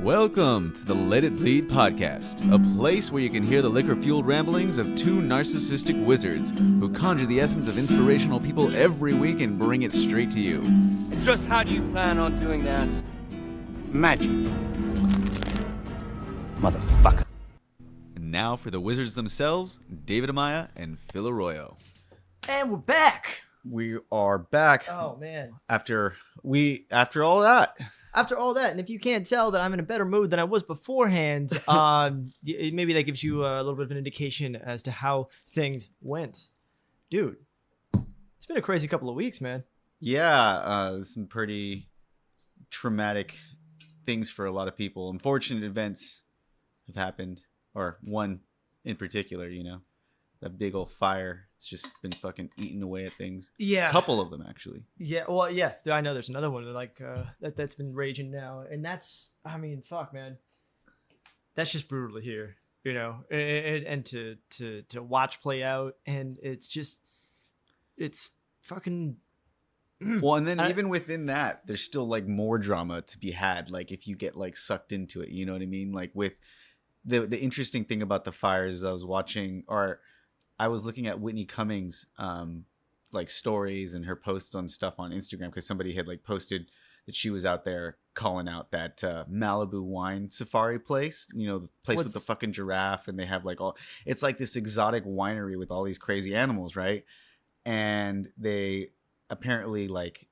Welcome to the Let It Bleed podcast, a place where you can hear the liquor-fueled ramblings of two narcissistic wizards who conjure the essence of inspirational people every week and bring it straight to you. Just how do you plan on doing that? Magic. Motherfucker. And now for the wizards themselves, David Amaya and Phil Arroyo. And we're back. We are back. Oh man! After all that. After all that, and if you can't tell that I'm in a better mood than I was beforehand, maybe that gives you a little bit of an indication as to how things went, dude. It's been a crazy couple of weeks, man. Yeah, some pretty traumatic things for a lot of people. Unfortunate events have happened, or one in particular. You know, that big old fire. It's just been fucking eating away at things. Yeah. A couple of them, actually. Yeah, well, yeah. I know there's another one that's been raging now. And that's, fuck, man. That's just brutal to hear, you know, and to watch play out. And it's fucking... Well, and then even within that, there's still like more drama to be had. Like if you get like sucked into it, you know what I mean? Like with the interesting thing about the fires, I was looking at Whitney Cummings' like stories and her posts on stuff on Instagram because somebody had like posted that she was out there calling out that Malibu wine safari place, you know, the place with the fucking giraffe, and they have like it's like this exotic winery with all these crazy animals, right? And they apparently like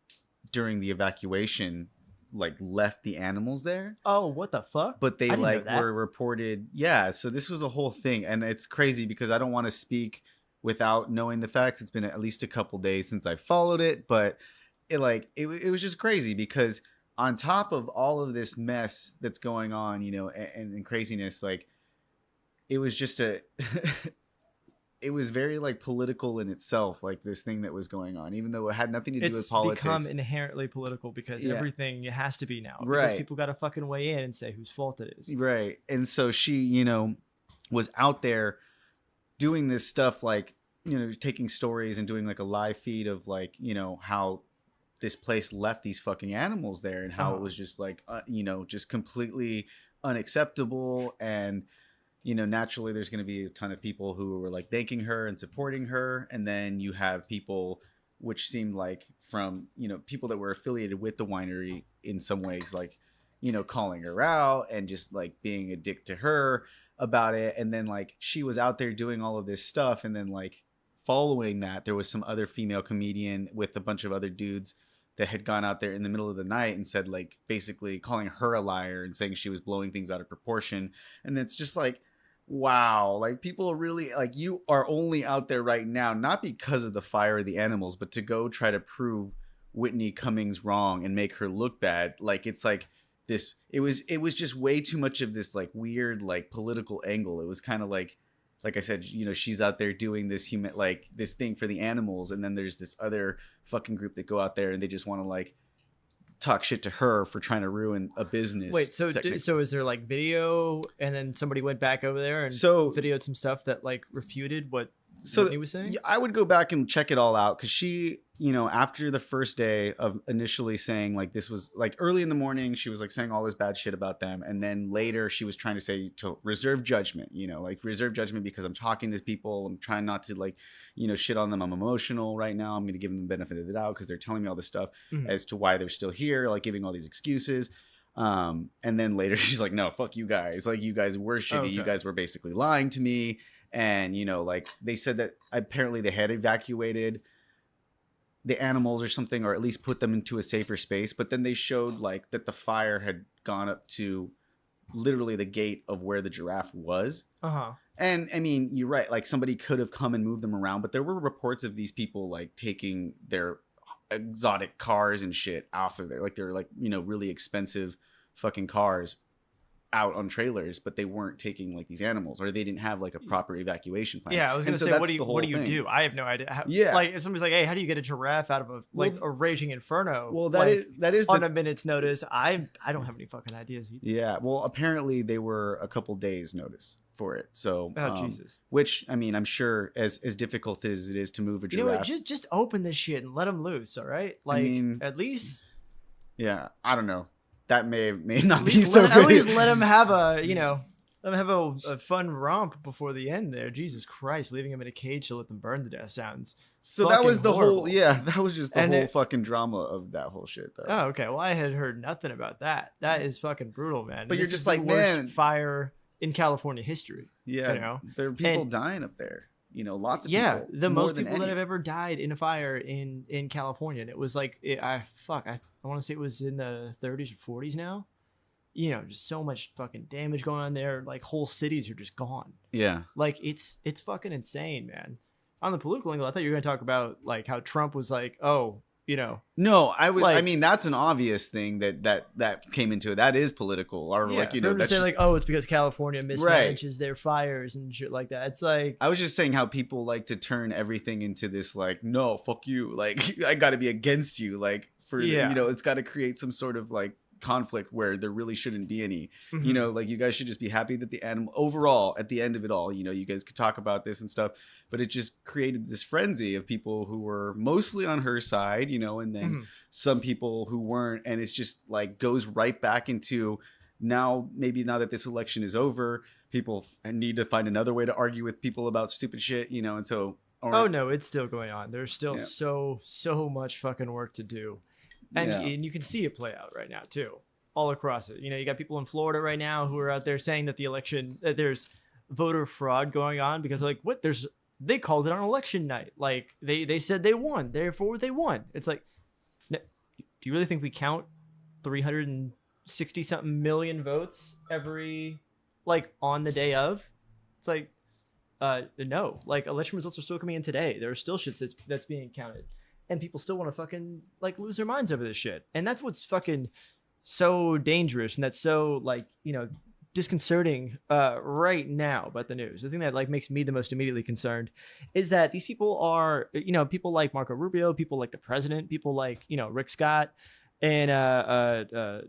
during the evacuation like left the animals there. Oh, what the fuck? But they like were reported. Yeah. So this was a whole thing. And it's crazy because I don't want to speak without knowing the facts. It's been at least a couple days since I followed it, but it was just crazy because on top of all of this mess that's going on, you know, and craziness, like it was just it was very like political in itself, like this thing that was going on, even though it had nothing to do with politics. It's become inherently political because everything has to be now. Right. Because people got to fucking weigh in and say whose fault it is. Right. And so she, you know, was out there doing this stuff, like, you know, taking stories and doing like a live feed of like, you know, how this place left these fucking animals there and how it was just like, you know, just completely unacceptable. And you know, naturally there's going to be a ton of people who were like thanking her and supporting her. And then you have people which seemed like from, you know, people that were affiliated with the winery in some ways, like, you know, calling her out and just like being a dick to her about it. And then like she was out there doing all of this stuff. And then like following that, there was some other female comedian with a bunch of other dudes that had gone out there in the middle of the night and said like basically calling her a liar and saying she was blowing things out of proportion. And it's just like, wow, like people really like you are only out there right now not because of the fire or the animals, but to go try to prove Whitney Cummings wrong and make her look bad. Like it's like this, it was just way too much of this like weird like political angle. It was kind of like I said, you know, she's out there doing this like this thing for the animals, and then there's this other fucking group that go out there and they just want to like talk shit to her for trying to ruin a business. Wait, so is there like video and then somebody went back over there and videoed some stuff that like refuted what he was saying? I would go back and check it all out because she, you know, after the first day of initially saying like this was like early in the morning, she was like saying all this bad shit about them. And then later she was trying to say to reserve judgment, you know, like reserve judgment because I'm talking to people. I'm trying not to like, you know, shit on them. I'm emotional right now. I'm going to give them the benefit of the doubt because they're telling me all this stuff as to why they're still here, like giving all these excuses. And then later she's like, no, fuck you guys. Like you guys were shitty. Okay. You guys were basically lying to me. And, you know, like they said that apparently they had evacuated the animals or something, or at least put them into a safer space. But then they showed like that the fire had gone up to literally the gate of where the giraffe was. And I mean, you're right. Like somebody could have come and moved them around, but there were reports of these people like taking their exotic cars and shit off of there. Like they're like, you know, really expensive fucking cars out on trailers, but they weren't taking like these animals, or they didn't have like a proper evacuation plan. Yeah, I was gonna say, what do you do? I have no idea. Like if somebody's like, hey, how do you get a giraffe out of a raging inferno? Well, that is on a minute's notice. I don't have any fucking ideas either. Yeah, well, apparently they were a couple days notice for it. So, Jesus. Which I mean, I'm sure as difficult as it is to move a giraffe. You know what? Just open this shit and let them loose. All right, like I mean, at least. Yeah, I don't know. that may not At be least, so let, good. at least let him have a fun romp before the end there. Jesus Christ, leaving him in a cage to let them burn to death sounds So that was fucking the horrible. whole, that was just the And whole fucking drama of that whole shit, though. Oh, okay. Well, I had heard nothing about that. That is fucking brutal, man. But This you're is just the like, worst man, fire in California history. yeah, you know? there are people And- dying up there. You know, lots of Yeah, people. the more most than people that any. have ever died in a fire in California. And it was like, I want to say it was in the 30s or 40s now. You know, just so much fucking damage going on there. Like whole cities are just gone. Yeah. Like it's fucking insane, man. On the political angle, I thought you were going to talk about like how Trump was like, oh, you know, No, I Like- mean, that's an obvious thing that came into it. That is political, or yeah, like for him to that's say just, like, oh, it's because California mismanages their fires and shit like that. It's like, I was just saying how people like to turn everything into this like, no, fuck you, like I got to be against you, like for Yeah. you know, it's got to create some sort of like conflict where there really shouldn't be any. You know, like you guys should just be happy that the animal overall at the end of it all, you know, you guys could talk about this and stuff, but it just created this frenzy of people who were mostly on her side, you know, and then some people who weren't, and it's just like goes right back into now that this election is over, people need to find another way to argue with people about stupid shit, you know, and so oh no, it's still going on. There's still Yeah. so much fucking work to do. And, Yeah. and you can see it play out right now too, all across it. You know, you got people in Florida right now who are out there saying that the election, that there's voter fraud going on because like, what? They called it on election night. Like they said they won, therefore they won. It's like, do you really think we count 360 something million votes every, like on the day of? It's like, no, like election results are still coming in today. There are still shits that's being counted. And people still want to fucking like lose their minds over this shit. And that's what's fucking so dangerous. And that's so like, you know, disconcerting right now about the news. The thing that like makes me the most immediately concerned is that these people are, you know, people like Marco Rubio, people like the president, people like, you know, Rick Scott and Ron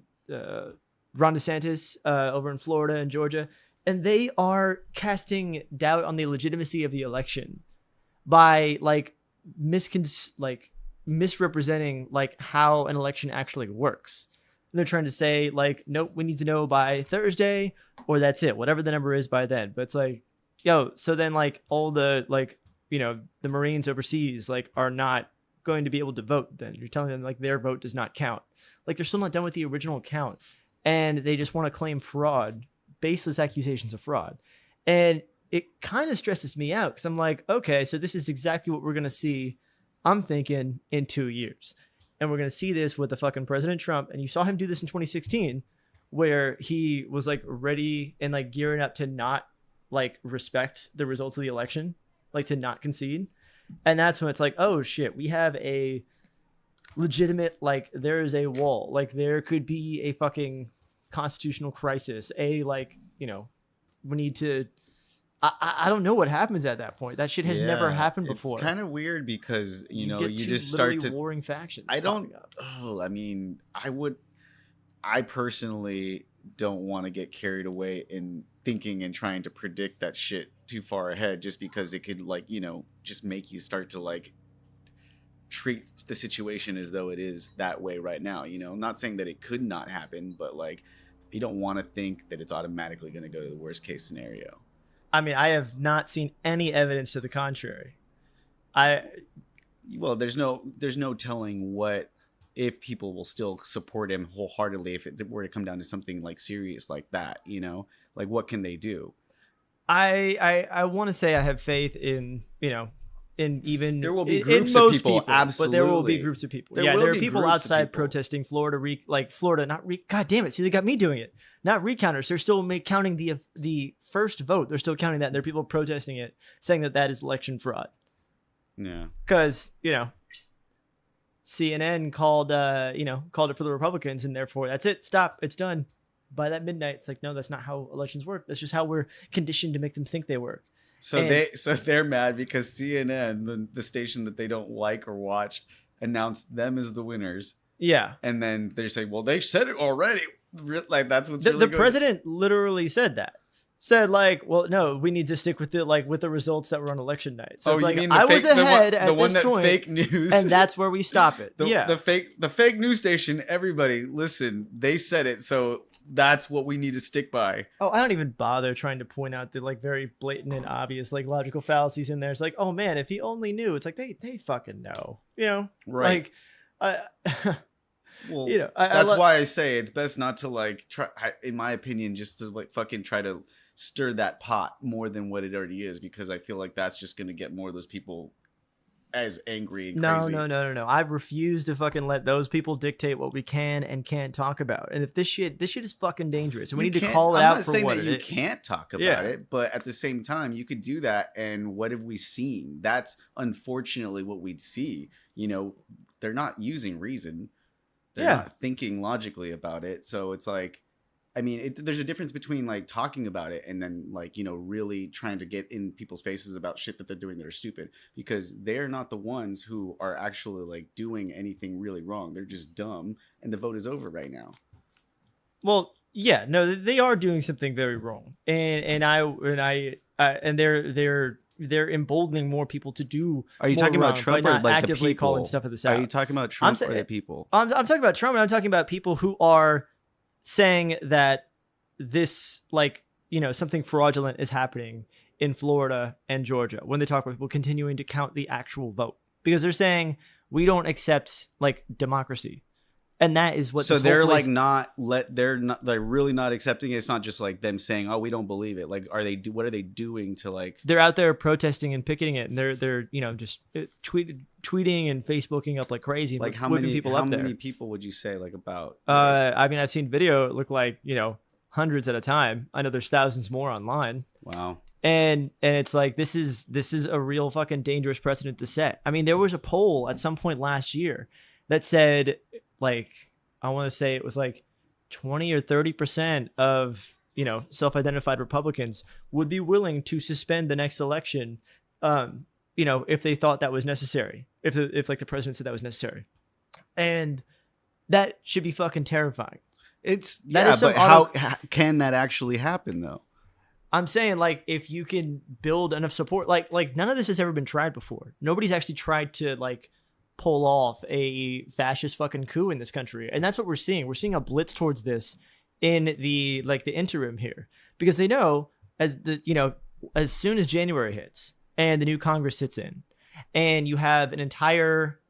DeSantis over in Florida and Georgia. And they are casting doubt on the legitimacy of the election by like misrepresenting like how an election actually works. And they're trying to say like, nope, we need to know by Thursday or that's it, whatever the number is by then. But it's like, yo, so then like all the like, you know, the Marines overseas like are not going to be able to vote. Then you're telling them like their vote does not count. Like they're still not done with the original count and they just want to claim fraud, baseless accusations of fraud. And it kind of stresses me out because I'm like, okay, so this is exactly what we're going to see, I'm thinking, in 2 years. And we're going to see this with the fucking President Trump. And you saw him do this in 2016 where he was like ready and like gearing up to not like respect the results of the election, like to not concede. And that's when it's like, oh shit, we have a legitimate, like there is a wall, like there could be a fucking constitutional crisis, a like, you know, we need to, I don't know what happens at that point. That shit has never happened before. It's kind of weird because you know get you two just start literally to warring factions. I don't. popping up. Oh, I mean, I personally don't want to get carried away in thinking and trying to predict that shit too far ahead, just because it could like, you know, just make you start to like treat the situation as though it is that way right now. You know, I'm not saying that it could not happen, but like you don't want to think that it's automatically going to go to the worst case scenario. I mean, I have not seen any evidence to the contrary. Well, there's no telling what if people will still support him wholeheartedly if it were to come down to something like serious like that, you know, like what can they do? I want to say I have faith in, you know, in even there will be in groups of most people, absolutely, but there will be groups of people. There will are be people groups of outside people. protesting Florida, God damn it! See, they got me doing it. Not recounters. They're still counting the first vote. They're still counting that. And there are people protesting it, saying that is election fraud. Yeah, Because you know, CNN called it for the Republicans, and therefore that's it. Stop. It's done. By that midnight, it's like, no, that's not how elections work. That's just how we're conditioned to make them think they work. so they're mad because CNN, the station that they don't like or watch, announced them as the winners, Yeah. and then they say, well, they said it already. Like that's what's The really president literally said that. said like, well, no, we need to stick with the results that were on election night. So it's you like mean the I fake, was ahead the at one this that point, fake news, and that's where we stop it. the fake news station. Everybody, listen, they said it, so that's what we need to stick by. Oh, I don't even bother trying to point out the like very blatant and obvious like logical fallacies in there. It's like, oh man, if he only knew. It's like they fucking know, Right. Like, Well, that's why I say it's best not to like try, in my opinion, just to like fucking try to stir that pot more than what it already is, because I feel like that's just gonna get more of those people as angry and crazy. No. I refuse to fucking let those people dictate what we can and can't talk about. And if this shit is fucking dangerous, and we need to call it out for what it is. I'm not saying that you can't talk about it, but at the same time, you could do that. And what have we seen? That's unfortunately what we'd see. They're not using reason. They're not thinking logically about it. So it's like, I mean, there's a difference between like talking about it and then like, really trying to get in people's faces about shit that they're doing that are stupid, because they're not the ones who are actually like doing anything really wrong. They're just dumb, and the vote is over right now. Well, yeah, no, they are doing something very wrong. And they're emboldening more people to do. Are you talking about Trump or like actively the people? calling stuff of this out? Are you talking about Trump or the people? I'm talking about Trump, and I'm talking about people who are saying that this, like, something fraudulent is happening in Florida and Georgia when they talk about people continuing to count the actual vote, because they're saying we don't accept like democracy. And that is what. So they're like they're really not accepting it. It's not just like them saying, "Oh, we don't believe it." Like, what are they doing to like? They're out there protesting and picketing it, and they're just tweeting and Facebooking up like crazy. Like how many people would you say like about? I mean, I've seen video. It looked like hundreds at a time. I know there's thousands more online. Wow. And it's like this is a real fucking dangerous precedent to set. I mean, there was a poll at some point last year that said, like, I want to say it was like 20 or 30% of, self-identified Republicans would be willing to suspend the next election, if they thought that was necessary, if like the president said that was necessary. And that should be fucking terrifying. But how can that actually happen though? I'm saying, like, if you can build enough support, like none of this has ever been tried before. Nobody's actually tried to like pull off a fascist fucking coup in this country. And that's what we're seeing. We're seeing a blitz towards this in the interim here, because they know as soon as January hits and the new Congress sits in and you have an entire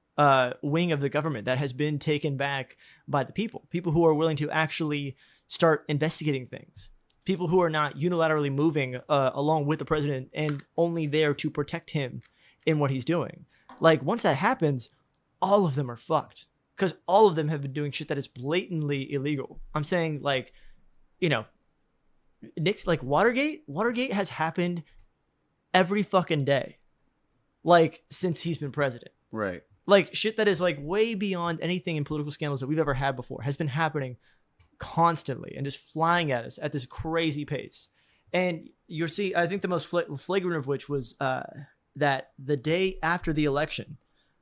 wing of the government that has been taken back by the people who are willing to actually start investigating things, people who are not unilaterally moving along with the president and only there to protect him in what he's doing. Like, once that happens, all of them are fucked, because all of them have been doing shit that is blatantly illegal. I'm saying, like, Nick's like Watergate has happened every fucking day, like, since he's been president. Right. Like, shit that is like way beyond anything in political scandals that we've ever had before has been happening constantly and just flying at us at this crazy pace. And you'll see, I think the most flagrant of which was that the day after the election,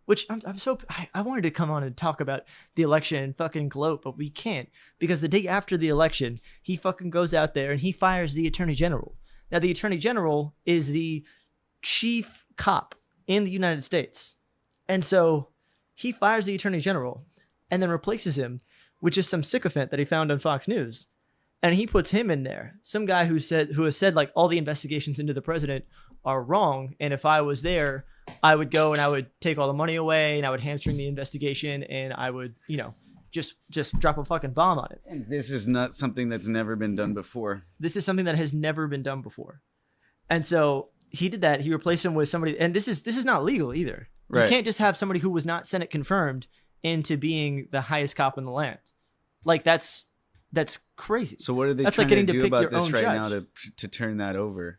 which I wanted to come on and talk about the election and fucking gloat, but we can't, because the day after the election, he fucking goes out there and he fires the attorney general. Now, the attorney general is the chief cop in the United States. And so he fires the attorney general and then replaces him with just some sycophant that he found on Fox News. And he puts him in there, some guy who has said like all the investigations into the president are wrong, and if I was there, I would go and I would take all the money away and I would hamstring the investigation and I would, just drop a fucking bomb on it. And this is not something that's never been done before. This is something that has never been done before. And so he did that. He replaced him with somebody, and this is not legal either. Right. You can't just have somebody who was not Senate confirmed into being the highest cop in the land. Like, that's crazy. So what are they That's trying like getting to do pick about your this own right judge. now to turn that over?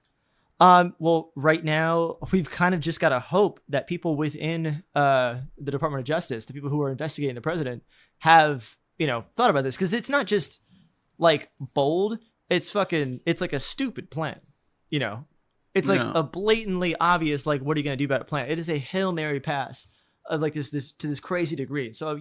Well, right now we've kind of just got to hope that people within the Department of Justice, the people who are investigating the president, have thought about this, because it's not just like bold. It's like a stupid plan. It's like a blatantly obvious, like, what are you gonna do about a plan? It is a Hail Mary pass of like this to this crazy degree. So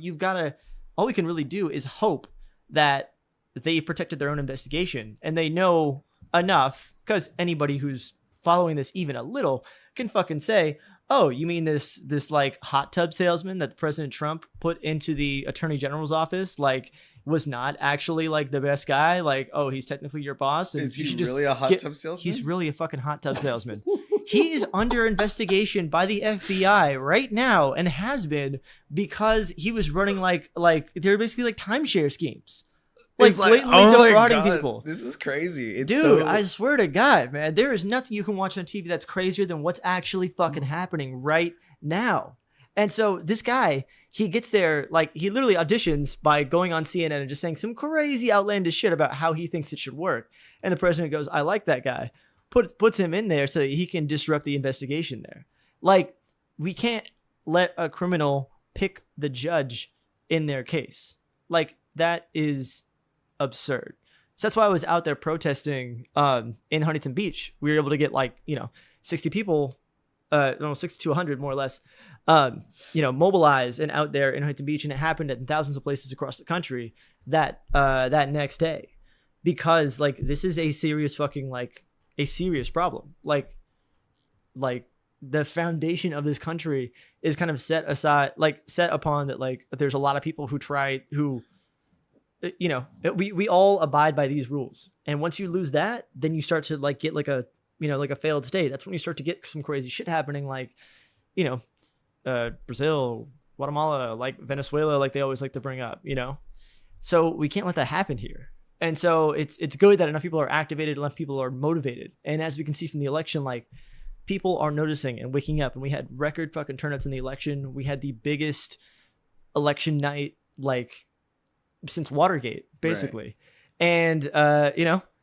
all we can really do is hope that they've protected their own investigation and they know enough, because anybody who's following this even a little can fucking say, oh, you mean this like hot tub salesman that President Trump put into the Attorney General's office, like, was not actually like the best guy? Like, oh, he's technically your boss. And Is you he should just really a hot tub salesman? He's really a fucking hot tub salesman. He is under investigation by the FBI right now, and has been, because he was running like they're basically like timeshare schemes. Like It's blatantly oh my defrauding God, people. This is crazy. It's Dude, so- I swear to God, man, there is nothing you can watch on TV that's crazier than what's actually fucking happening right now. And so this guy, he gets there, like, he literally auditions by going on CNN and just saying some crazy outlandish shit about how he thinks it should work. And the president goes, I like that guy. Puts him in there so that he can disrupt the investigation there. Like, we can't let a criminal pick the judge in their case. Like, that is absurd. So that's why I was out there protesting in Huntington Beach. We were able to get 60 people, 60 to 100 more or less, mobilized and out there in Huntington Beach, and it happened in thousands of places across the country that next day, because like this is a serious fucking a serious problem. Like the foundation of this country is kind of set upon that. Like there's a lot of people who we all abide by these rules, and once you lose that, then you start to get like a failed state. That's when you start to get some crazy shit happening, Brazil, Guatemala, like Venezuela, like they always like to bring up, so we can't let that happen here. And so it's good that enough people are activated, enough people are motivated, and as we can see from the election, like people are noticing and waking up, and we had record fucking turnouts in the election. We had the biggest election night since Watergate, basically. Right.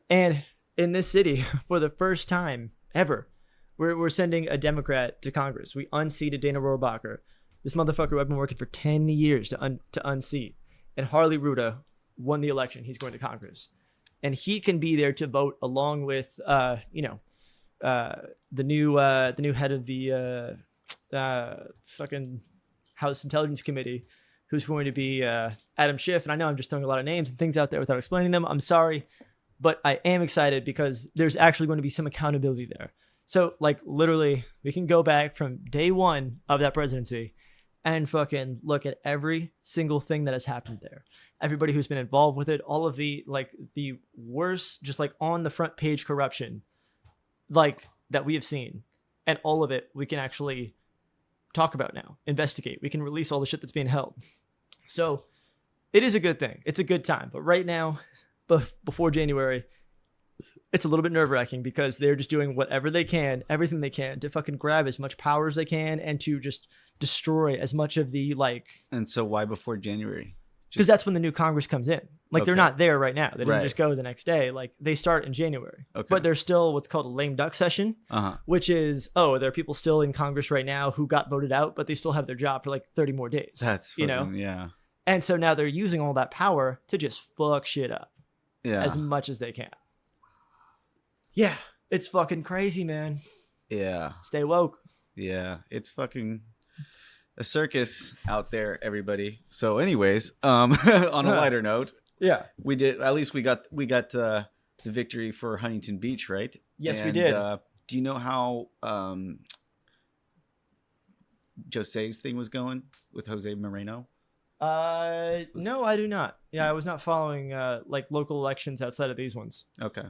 And in this city, for the first time ever, we're sending a Democrat to Congress. We unseated Dana Rohrabacher, this motherfucker who I've been working for 10 years to unseat. And Harley Ruda won the election. He's going to Congress, and he can be there to vote along with the new head of the fucking House Intelligence Committee, who's going to be Adam Schiff. And I know I'm just throwing a lot of names and things out there without explaining them. I'm sorry, but I am excited because there's actually going to be some accountability there. So literally we can go back from day one of that presidency and fucking look at every single thing that has happened there. Everybody who's been involved with it, all of the the worst, just on the front page corruption, that we have seen, and all of it we can actually talk about now, investigate. We can release all the shit that's being held. So it is a good thing. It's a good time. But right now, before January, it's a little bit nerve-wracking because they're just doing whatever they can, everything they can to fucking grab as much power as they can and to just destroy as much of the And so why before January? Because that's when the new Congress comes in. They're not there right now. They didn't Right. just go the next day. They start in January. Okay. But there's still what's called a lame duck session, which is, there are people still in Congress right now who got voted out, but they still have their job for 30 more days. That's fucking, yeah. And so now they're using all that power to just fuck shit up as Yeah. much as they can. Yeah, it's fucking crazy, man. Yeah. Stay woke. Yeah. It's fucking a circus out there, everybody. So anyways, on a lighter note, Yeah. we got the victory for Huntington Beach, right? Yes, we did. Do you know how Jose's thing was going with Jose Moreno? No, I do not. Yeah, I was not following local elections outside of these ones. Okay.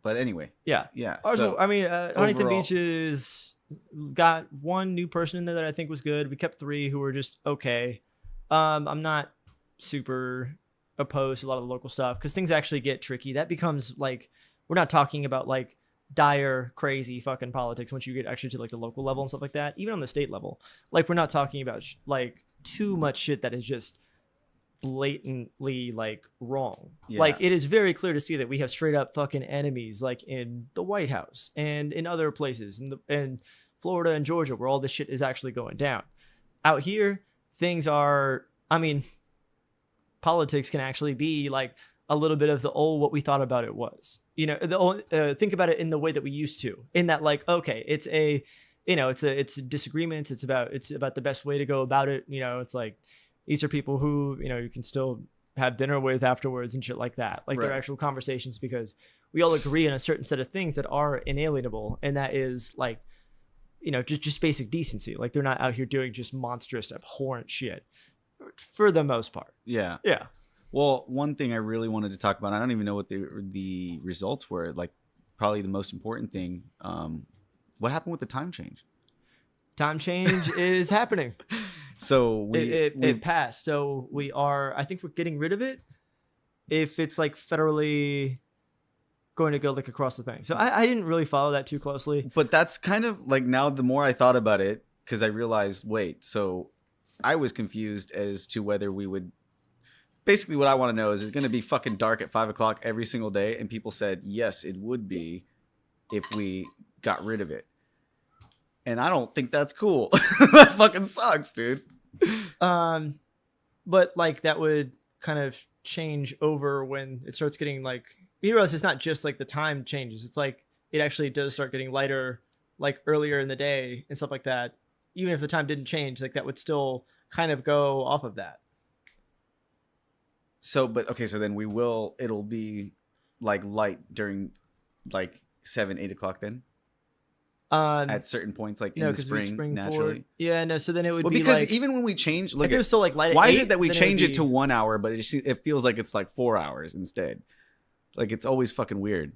But anyway, Yeah. yeah. Also, So, Huntington overall- Beach is got one new person in there that I think was good. We kept 3 who were just okay. I'm not super opposed to a lot of the local stuff because things actually get tricky. That becomes we're not talking about dire, crazy fucking politics once you get actually to the local level and stuff like that. Even on the state level, we're not talking about too much shit that is just blatantly wrong. Yeah. It is very clear to see that we have straight up fucking enemies in the White House and in other places in Florida and Georgia where all this shit is actually going down. Out here, things are, politics can actually be a little bit of the old what we thought about it was. Think about it in the way that we used to. In that okay, it's a it's a disagreement. It's about the best way to go about it. It's these are people who you can still have dinner with afterwards and shit like that. Like they're Right. actual conversations because we all agree on a certain set of things that are inalienable, and that is like, you know, just basic decency. Like they're not out here doing just monstrous, abhorrent shit for the most part. Yeah. Yeah. Well, one thing I really wanted to talk about, I don't even know what the results were. Like, probably the most important thing. What happened with the time change? Time change is happening. So It passed. So I think we're getting rid of it if it's like federally going to go like across the thing. So I didn't really follow that too closely. But that's kind of like, now the more I thought about it, because I realized, wait, so I was confused as to whether we would. Basically, what I want to know is it going to be fucking dark at 5 o'clock every single day? And people said, yes, it would be if we got rid of it. And I don't think that's cool. That fucking sucks, dude. But like that would kind of change over when it starts getting like, you realize it's not just like the time changes. It's like it actually does start getting lighter like earlier in the day and stuff like that. Even if the time didn't change, like that would still kind of go off of that. So, but okay, so then it'll be like light during like 7, 8 o'clock then at certain points, like in the spring naturally. Forward. Yeah, no. So then it would be because like, even when we change, if it was still like light. Why at is 8, it that we then change would it to 1 hour, but it feels like it's like 4 hours instead? Like it's always fucking weird.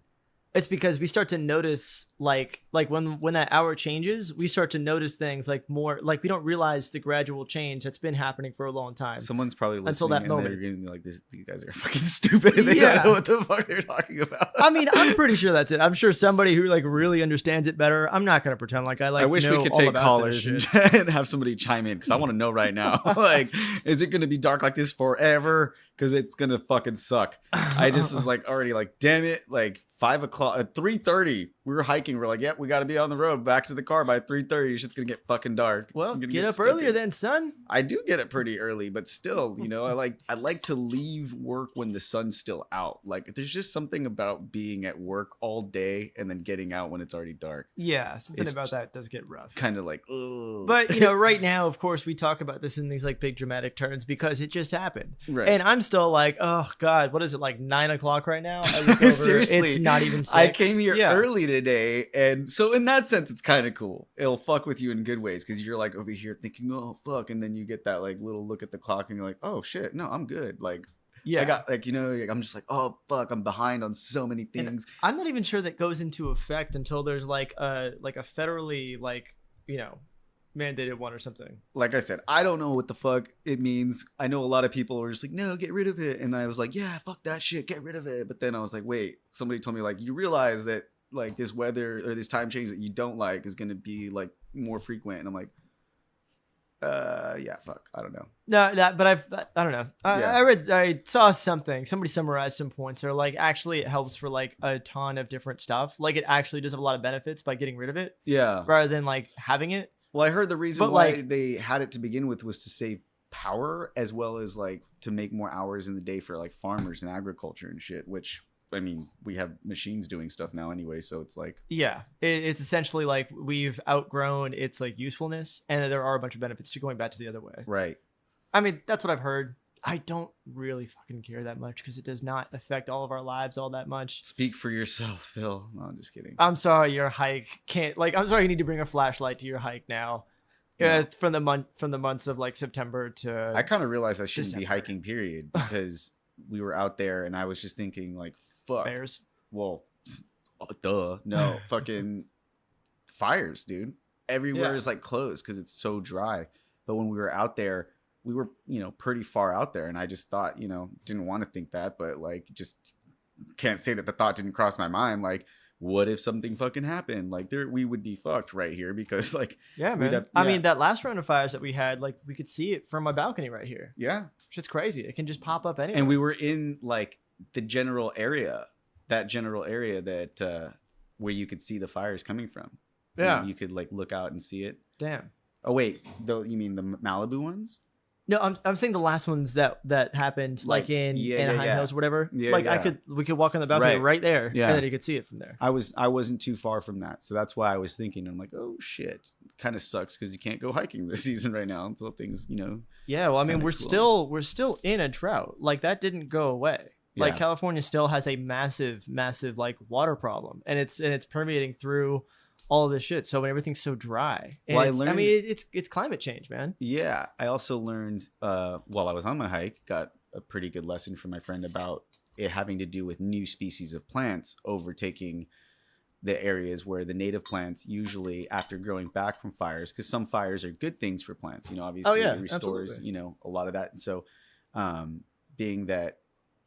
It's because we start to notice like when that hour changes, we start to notice things like more, like we don't realize the gradual change that's been happening for a long time. Someone's probably listening until that and moment. they're going to be like, "This, you guys are fucking stupid. They Yeah. don't know what the fuck they're talking about." I mean, I'm pretty sure that's it. I'm sure somebody who like really understands it better. I'm not gonna pretend like I like. I wish we know could all take about callers this and, shit. and have somebody chime in, because I want to know right now. Like, is it going to be dark like this forever? Because it's going to fucking suck. I just was like already like, damn it, like 5 o'clock at 3:30. We were hiking. We're like, yep, we got to be on the road back to the car by 3:30. Shit's gonna get fucking dark. Well, I'm gonna get up stupid. earlier then, son. I do get it pretty early, but still, you know, I like to leave work when the sun's still out. Like, there's just something about being at work all day and then getting out when it's already dark. Yeah, something It's about that does get rough. Kind of like, ugh. But you know, right now, of course, we talk about this in these like big dramatic terms because it just happened. Right. And I'm still like, oh god, what is it, like 9 o'clock right now? I look over, Seriously, it's not even 6. I came here Yeah. early today, and so in that sense, it's kind of cool. It'll fuck with you in good ways, because you're like over here thinking, oh fuck, and then you get that like little look at the clock, and you're like, oh shit, no, I'm good. Like, Yeah, I got like, you know, like, I'm just like, oh fuck, I'm behind on so many And things. I'm not even sure that goes into effect until there's like a federally like, you know, mandated one or something. Like I said, I don't know what the fuck it means. I know a lot of people were just like, no, get rid of it, and I was like, yeah, fuck that shit, get rid of it. But then I was like, wait, somebody told me like, you realize that like this weather or this time change that you don't like is gonna be like more frequent, and I'm like, yeah, fuck, I don't know. No, but I don't know. Yeah. I saw something. Somebody summarized some points. They're like, actually, it helps for like a ton of different stuff. Like, it actually does have a lot of benefits by getting rid of it Yeah. rather than like having it. Well, I heard the reason But, why like- they had it to begin with was to save power, as well as like to make more hours in the day for like farmers and agriculture and shit, which, I mean, we have machines doing stuff now anyway, so it's like, Yeah, it's essentially like we've outgrown its like usefulness, and there are a bunch of benefits to going back to the other way. right. I mean, that's what I've heard. I don't really fucking care that much because it does not affect all of our lives all that much. Speak for yourself, Phil. No, I'm just kidding. I'm sorry, your hike can't like. I'm sorry, you need to bring a flashlight to your hike now. Yeah. From the months of like September to. I kind of realized I shouldn't be December. hiking, period, because we were out there and I was just thinking like, fuck. Bears. Well, duh. No, fucking fires, dude. Everywhere Yeah. is like closed because it's so dry. But when we were out there, we were, you know, pretty far out there, and I just thought, you know, didn't want to think that, but like, just can't say that the thought didn't cross my mind. Like, what if something fucking happened? Like, we would be fucked right here, because like, Yeah, we'd man. have- I yeah. mean, that last round of fires that we had, like, we could see it from my balcony right here. yeah. Shit's crazy. It can just pop up anywhere. And we were in like the general area that where you could see the fires coming from. Yeah. You could like look out and see it. Damn. Oh wait, you mean the Malibu ones? No, I'm saying the last ones that happened, like in Anaheim Hills or whatever. Yeah, like yeah. we could walk on the balcony right there, Yeah. and then you could see it from there. I wasn't too far from that, so that's why I was thinking. I'm like, oh shit, kind of sucks because you can't go hiking this season right now until things, Yeah, well, I mean, kinda we're still in a drought. Like that didn't go away. Like Yeah. California still has a massive like water problem, and it's permeating through all of this shit. So when everything's so dry, and Well, I mean, it's climate change, man. Yeah, I also learned while I was on my hike, got a pretty good lesson from my friend about it having to do with new species of plants overtaking the areas where the native plants usually, after growing back from fires, because some fires are good things for plants, obviously yeah, it restores, absolutely. a lot of that. And so being that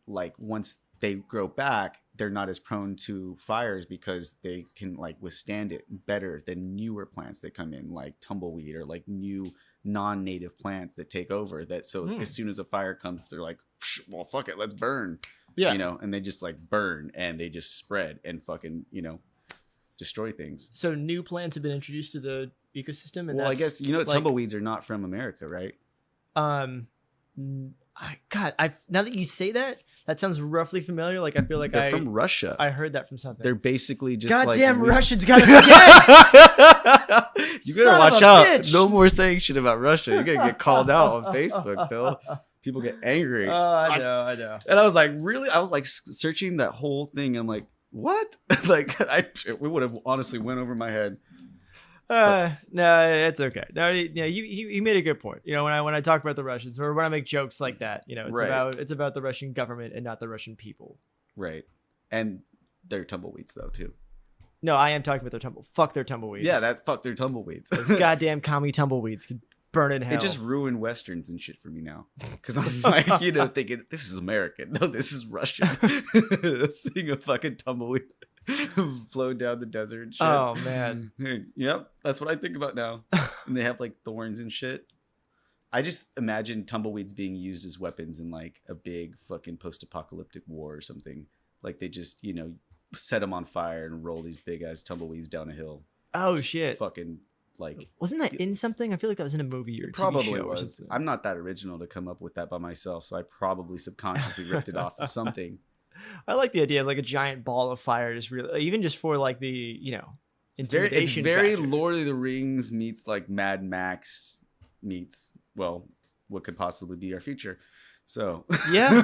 like once they grow back, they're not as prone to fires because they can like withstand it better than newer plants that come in, like tumbleweed or like new non-native plants that take over. That so as soon as a fire comes, they're like, well, fuck it, let's burn. Yeah. And they just like burn and they just spread and fucking destroy things. So new plants have been introduced to the ecosystem, and Well, I that's, guess tumbleweeds are not from America, right? now that you say that, that sounds roughly familiar. Like I feel like They're from Russia. I heard that from something. They're basically just goddamn like Russians got us again. You Son better of watch a out. bitch. No more saying shit about Russia. You're gonna get called out on Facebook, Phil. People get angry. I know. And I was like, really? I was like searching that whole thing. I'm like, what? Like, we would have honestly went over my head. No, it's okay. No, yeah, you made a good point. When I talk about the Russians, or when I make jokes like that, it's Right. it's about the Russian government and not the Russian people. Right. And they're tumbleweeds though too. No, I am talking about their fuck their tumbleweeds. Yeah, fuck their tumbleweeds. those goddamn commie tumbleweeds could burn in hell. It just ruined westerns and shit for me now, because I'm like, thinking this is American. No, this is Russian. Seeing a fucking tumbleweed flow down the desert and shit. Oh man. Yep, that's what I think about now. And they have like thorns and shit. I just imagine tumbleweeds being used as weapons in like a big fucking post-apocalyptic war or something. Like they just set them on fire and roll these big ass tumbleweeds down a hill. Oh shit. Fucking like. Wasn't that in something? I feel like that was in a movie or a TV Probably show or was. something. I'm not that original to come up with that by myself, so I probably subconsciously ripped it off of something. I like the idea of like a giant ball of fire, just really, even just for like the It's intimidation. very factor. Lord of the Rings meets like Mad Max meets what could possibly be our future. So Yeah,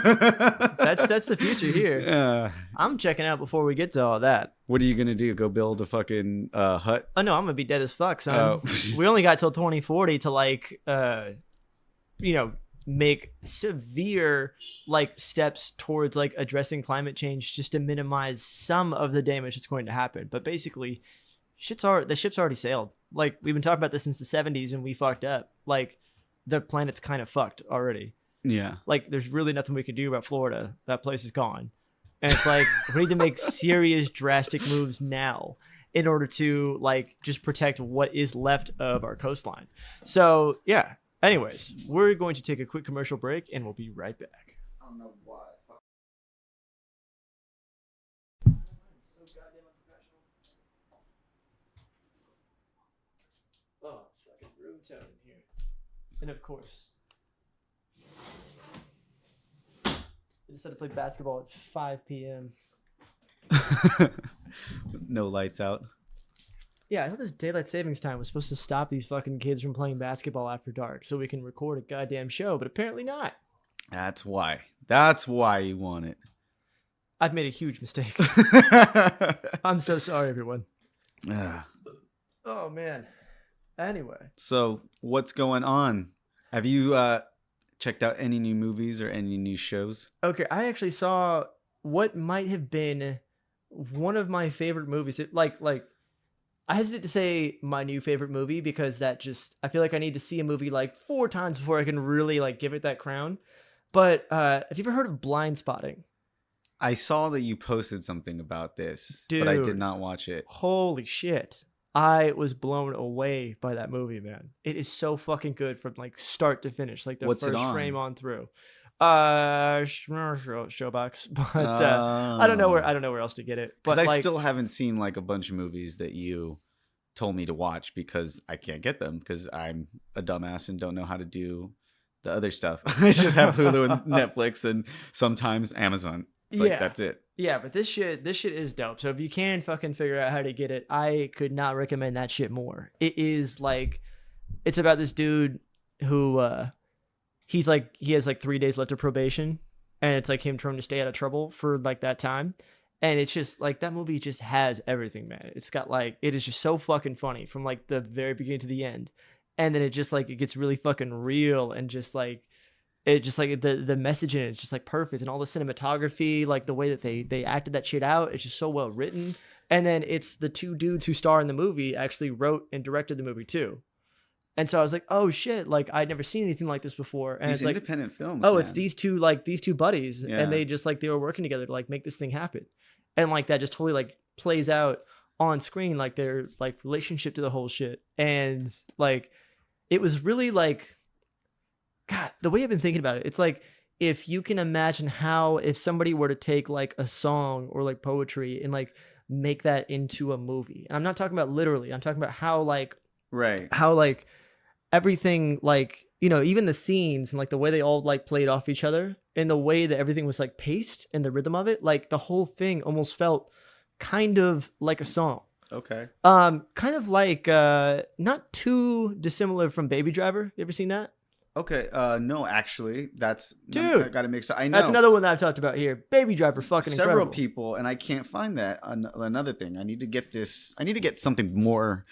that's the future here. Yeah. I'm checking out before we get to all that. What are you gonna do? Go build a fucking hut? Oh no, I'm gonna be dead as fuck, son. Oh. We only got till 2040 to like make severe like steps towards like addressing climate change just to minimize some of the damage that's going to happen. But basically the ship's already sailed. Like we've been talking about this since the 70s and we fucked up. Like the planet's kind of fucked already. Yeah. Like there's really nothing we can do about Florida. That place is gone. And it's like we need to make serious drastic moves now in order to like just protect what is left of our coastline. So yeah. Anyways, we're going to take a quick commercial break and we'll be right back. I don't know why. Oh, fucking room tone in here. And of course, I decided to play basketball at 5 p.m. No lights out. Yeah, I thought this daylight savings time was supposed to stop these fucking kids from playing basketball after dark so we can record a goddamn show, but apparently not. That's why. That's why you want it. I've made a huge mistake. I'm so sorry, everyone. Ah. Oh, man. Anyway. So, what's going on? Have you checked out any new movies or any new shows? Okay, I actually saw what might have been one of my favorite movies. I hesitate to say my new favorite movie because that just, I feel like I need to see a movie like 4 times before I can really like give it that crown. But have you ever heard of Blind Spotting? I saw that you posted something about this, but I did Dude. not watch it. Holy shit. I was blown away by that movie, man. It is so fucking good from like start to finish, like the What's it first on? frame on through. Showbox, but I don't know where else to get it. But Because I like, still haven't seen like a bunch of movies that you told me to watch because I can't get them because I'm a dumbass and don't know how to do the other stuff. I just have Hulu and Netflix and sometimes Amazon. It's like that's it. Yeah, but this shit is dope. So if you can fucking figure out how to get it, I could not recommend that shit more. It is like, it's about this dude who he has like 3 days left of probation, and it's like him trying to stay out of trouble for like that time. And it's just like, that movie just has everything, man. It's got like, it is just so fucking funny from like the very beginning to the end. And then it just like, it gets really fucking real, and just like, it just like the message in it is just like perfect, and all the cinematography, like the way that they acted that shit out, it's just so well written. And then it's the two dudes who star in the movie actually wrote and directed the movie too. And so I was like, oh shit, like I'd never seen anything like this before. And These it's like independent films. oh, man. it's these two buddies, Yeah. and they just like, they were working together to like make this thing happen. And like that just totally like plays out on screen, like their like relationship to the whole shit. And like, it was really like, God, the way I've been thinking about it, it's like, if you can imagine how, if somebody were to take like a song or like poetry and like make that into a movie. And I'm not talking about literally, I'm talking about how like everything, like, you know, even the scenes and like the way they all like played off each other, and the way that everything was like paced and the rhythm of it, like the whole thing almost felt kind of like a song. Okay. Kind of like not too dissimilar from Baby Driver. You ever seen that? Okay. No, actually, that's Dude, I got to mix. I know that's another one that I've talked about here. Baby Driver, fucking several incredible. people, and I can't find that. Another thing, I need to get this. I need to get something more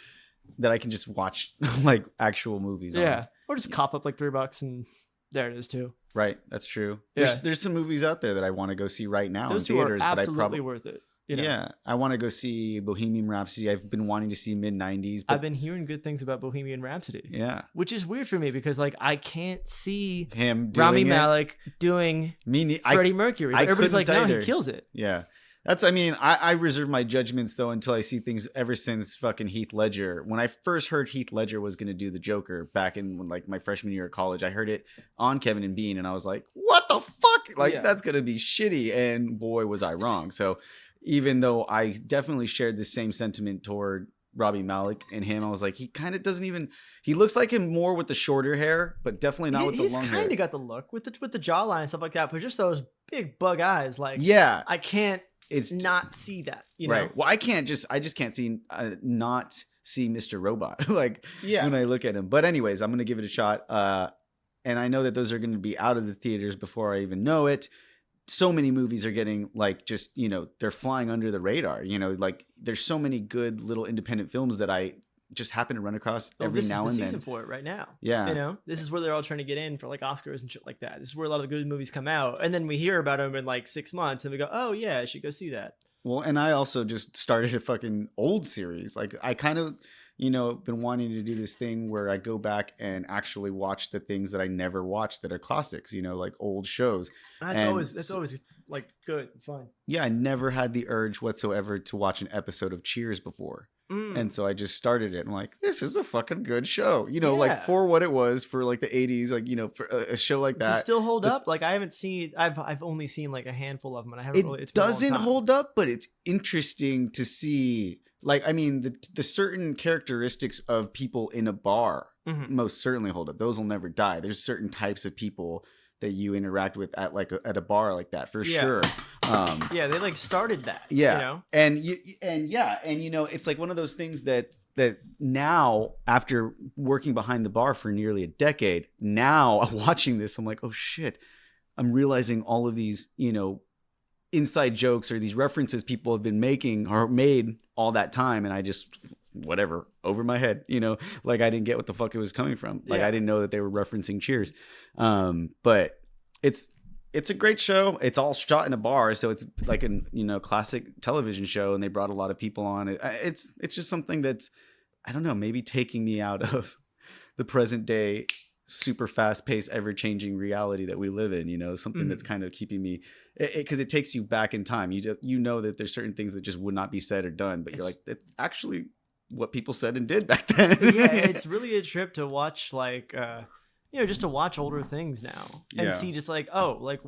that I can just watch like actual movies. Yeah, on. or just cough up like $3 and there it is too. Right. That's true. Yeah. There's some movies out there that I want to go see right now Those in two theaters, are but I absolutely probably worth it. You know? Yeah, I want to go see Bohemian Rhapsody. I've been wanting to see mid '90s. But I've been hearing good things about Bohemian Rhapsody. Yeah, Which is weird for me because like I can't see him doing Rami it. Malek doing Freddie Mercury. But everybody's like, no, he kills it. Yeah. I reserve my judgments though until I see things ever since fucking Heath Ledger. When I first heard Heath Ledger was going to do the Joker back in like my freshman year of college, I heard it on Kevin and Bean and I was like, what the fuck? Like that's going to be shitty. And boy, was I wrong. So even though I definitely shared the same sentiment toward Robbie Malek and him, I was like, he kind of doesn't even, he looks like him more with the shorter hair, but definitely not with the long hair. He's kind of got the look with the jawline and stuff like that, but just those big bug eyes. Like, yeah, I can't it's not see that, you know? Right. Well, I just can't see not see Mr. Robot like Yeah. when I look at him. But anyways, I'm gonna give it a shot. And I know that those are going to be out of the theaters before I even know it. So many movies are getting like just, you know, they're flying under the radar. You know, like there's so many good little independent films that I just happen to run across every now and then. This is the season for it right now. Yeah. You know, this is where they're all trying to get in for like Oscars and shit like that. This is where a lot of the good movies come out. And then we hear about them in like 6 months and we go, oh yeah, I should go see that. Well, and I also just started a fucking old series. Like I kind of, you know, been wanting to do this thing where I go back and actually watch the things that I never watched that are classics, you know, like old shows. That's always like good and fun. Yeah, I never had the urge whatsoever to watch an episode of Cheers before. And so I just started it. I'm like, this is a fucking good show. You know, like for what it was for like the 80s, like, you know, for a show like that. Does it still hold up? Like I haven't seen, I've only seen like a handful of them and I haven't really, it doesn't hold up, but it's interesting to see. Like, I mean, the certain characteristics of people in a bar most certainly hold up. Those will never die. There's certain types of people that you interact with at like at a bar like that for sure. Yeah, they like started that. Yeah, you know? and you know, it's like one of those things that now, after working behind the bar for nearly a decade, now watching this, I'm like, oh shit, I'm realizing all of these, you know, inside jokes or these references people have been making or made all that time, and I just whatever over my head, you know, like I didn't get what the fuck it was coming from. Like I didn't know that they were referencing Cheers. But it's a great show. It's all shot in a bar, so it's like a, you know, classic television show, and they brought a lot of people on it. It's just something that's, I don't know, maybe taking me out of the present day super fast paced, ever changing reality that we live in, you know, something that's kind of keeping me, because it takes you back in time. You know that there's certain things that just would not be said or done, but you're like, it's actually what people said and did back then. Yeah, it's really a trip to watch, like, you know, just to watch older things now and see just like, oh, like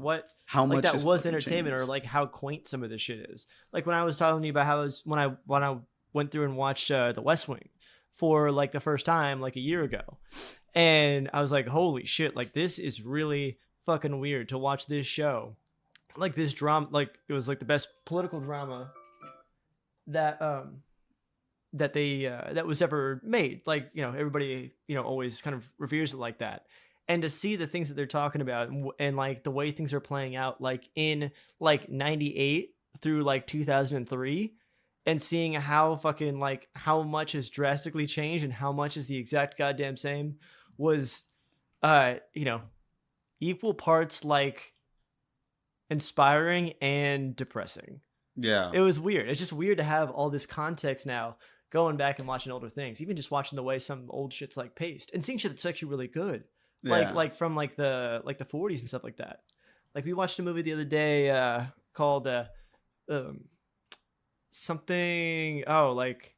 how much that was entertainment changed. Or like how quaint some of this shit is. Like when I was telling you about how when I went through and watched The West Wing for like the first time like a year ago, and I was like, holy shit, like this is really fucking weird to watch this show like this drama, like it was like the best political drama that that was ever made. Like, you know, everybody, you know, always kind of reveres it like that. And to see the things that they're talking about and like the way things are playing out, like in like 98 through like 2003, and seeing how fucking like how much has drastically changed and how much is the exact goddamn same was, you know, equal parts like inspiring and depressing. Yeah. It was weird. It's just weird to have all this context now going back and watching older things, even just watching the way some old shit's like paced and seeing shit that's actually really good. Yeah. Like from like the 40s and stuff like that. Like we watched a movie the other day called something, oh, like,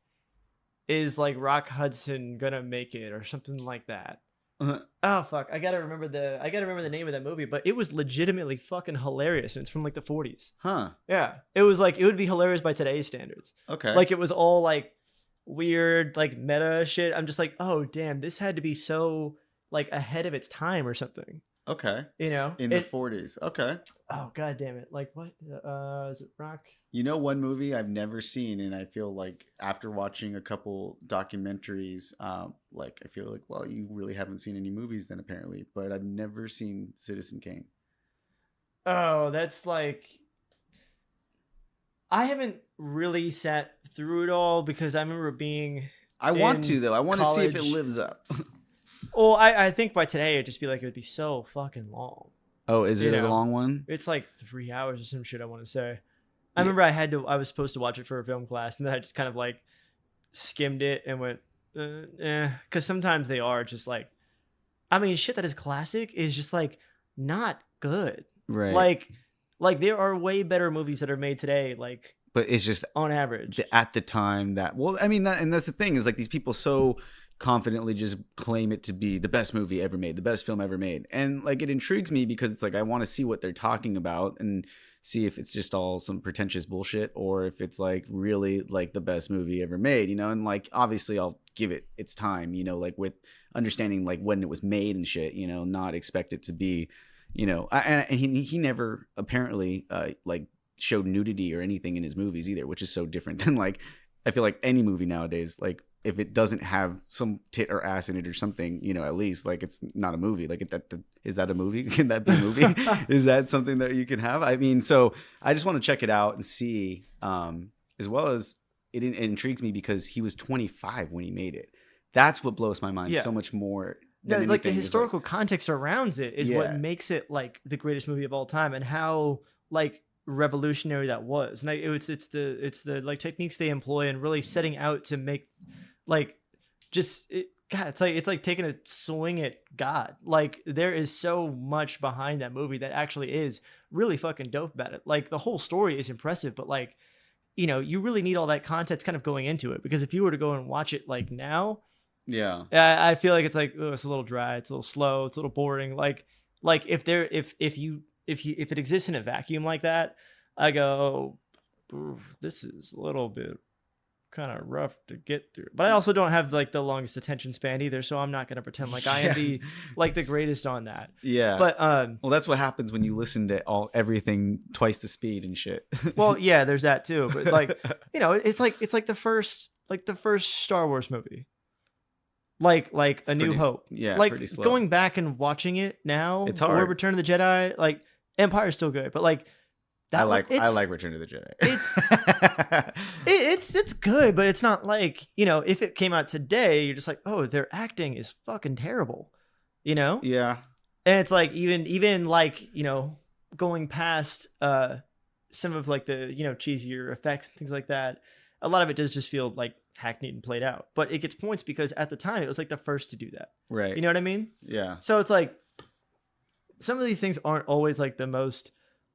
is like Rock Hudson gonna make it or something like that. Oh fuck, I gotta remember the name of that movie, but it was legitimately fucking hilarious, and it's from like the 40s. Huh. Yeah, it was like, it would be hilarious by today's standards. Okay. Like it was all like weird like meta shit. I'm just like, oh damn, this had to be so like ahead of its time or something. Okay. You know, In the 40s. Okay. Oh god damn it! Like what? Is it Rock? You know, one movie I've never seen, and I feel like after watching a couple documentaries, like I feel like, well, you really haven't seen any movies then apparently, but I've never seen Citizen Kane. Oh, that's like, I haven't really sat through it all because I remember being. I want to though. I want to see if it college. lives up. Well, I think by today it'd just be like, it would be so fucking long. Oh, is it You a know. long one? It's like 3 hours or some shit, I want to say. I remember I was supposed to watch it for a film class, and then I just kind of like skimmed it and went, because sometimes they are just like, I mean, shit that is classic is just like not good. Right. Like there are way better movies that are made today, like But it's just on average. at the time that, well, I mean, and that's the thing is like these people so confidently just claim it to be the best movie ever made, the best film ever made. And like, it intrigues me because it's like, I want to see what they're talking about and see if it's just all some pretentious bullshit or if it's like really like the best movie ever made, you know? And like, obviously I'll give it its time, you know, like with understanding like when it was made and shit, you know, not expect it to be, you know, and he never apparently like showed nudity or anything in his movies either, which is so different than like, I feel like any movie nowadays, like if it doesn't have some tit or ass in it or something, you know, at least like it's not a movie. Like is that a movie? Can that be a movie? Is that something that you can have? I mean, so I just want to check it out and see, as well as it intrigues me because he was 25 when he made it. That's what blows my mind so much more. Yeah, Than like the anything, historical context around it is what Yeah. makes it like the greatest movie of all time, and how like revolutionary that was. And it's the like techniques they employ and really setting out to make like God, it's like taking a swing at God. Like there is so much behind that movie that actually is really fucking dope about it. Like the whole story is impressive, but like, you know, you really need all that context kind of going into it, because if you were to go and watch it like now, yeah. I feel like it's like, oh, it's a little dry, it's a little slow, it's a little boring. Like if it exists in a vacuum like that, I go, this is a little bit kind of rough to get through. But I also don't have like the longest attention span either, so I'm not gonna pretend like I am the greatest on that. Yeah. But well, that's what happens when you listen to everything twice the speed and shit. well, yeah, there's that too. But like, you know, it's like the first Star Wars movie. Like It's A New pretty- Hope. yeah, Like pretty slow. going back and watching it now, It's or hard. Return of the Jedi, like Empire's still good, but like that I like it's Return of the Jedi. it's good, but it's not like, you know, if it came out today, you're just like, oh, their acting is fucking terrible, you know? Yeah. And it's like even like, you know, going past some of like the, you know, cheesier effects and things like that, a lot of it does just feel like hackneyed and played out. But it gets points because at the time it was like the first to do that. Right. You know what I mean? Yeah. So it's like some of these things aren't always like the most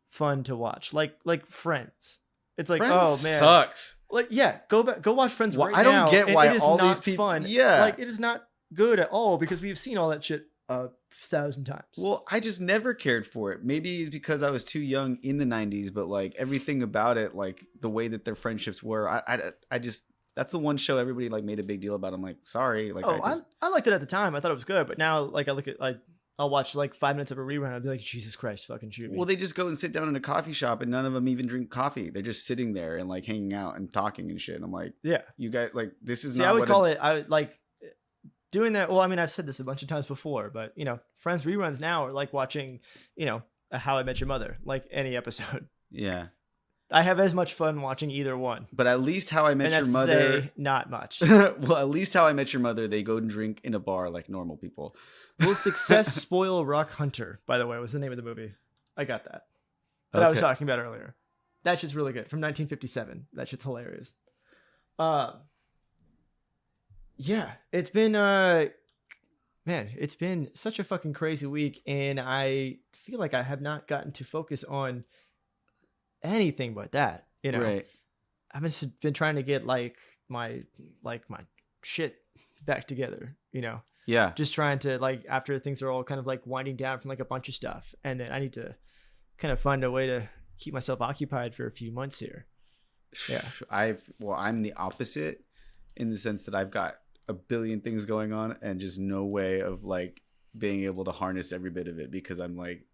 fun to watch. Like Friends. It's like, Friends oh man, sucks. like yeah, go watch Friends Well, right I don't now. get and why it is all not these people- fun. Yeah. Like it is not good at all because we've seen all that shit 1,000 times. Well, I just never cared for it. Maybe it's because I was too young in the 90s, but like everything about it, like the way that their friendships were, I just, that's the one show everybody like made a big deal about. I'm like, sorry. Like, I liked it at the time. I thought it was good, but now like I look at like I'll watch like 5 minutes of a rerun. I'll be like, Jesus Christ, fucking shoot me. Well, they just go and sit down in a coffee shop, and none of them even drink coffee. They're just sitting there and like hanging out and talking and shit. And I'm like, yeah. you guys, like, this is See, not. I would what call it. I would like doing that. Well, I mean, I've said this a bunch of times before, but you know, Friends reruns now are like watching, you know, a How I Met Your Mother, like any episode. Yeah. I have as much fun watching either one. But at least How I Met And Your that's to Mother. say, not much. Well, at least How I Met Your Mother, they go and drink in a bar like normal people. Will Success Spoil Rock Hunter, by the way, was the name of the movie. I got that. That I was Okay. talking about earlier. That shit's really good. From 1957. That shit's hilarious. Yeah, it's been man, it's been such a fucking crazy week, and I feel like I have not gotten to focus on anything but that. You know, Right. I've been trying to get like my shit back together. You know, Yeah. just trying to like after things are all kind of like winding down from like a bunch of stuff, and then I need to kind of find a way to keep myself occupied for a few months here. Yeah. I'm the opposite in the sense that I've got a billion things going on and just no way of like being able to harness every bit of it, because I'm like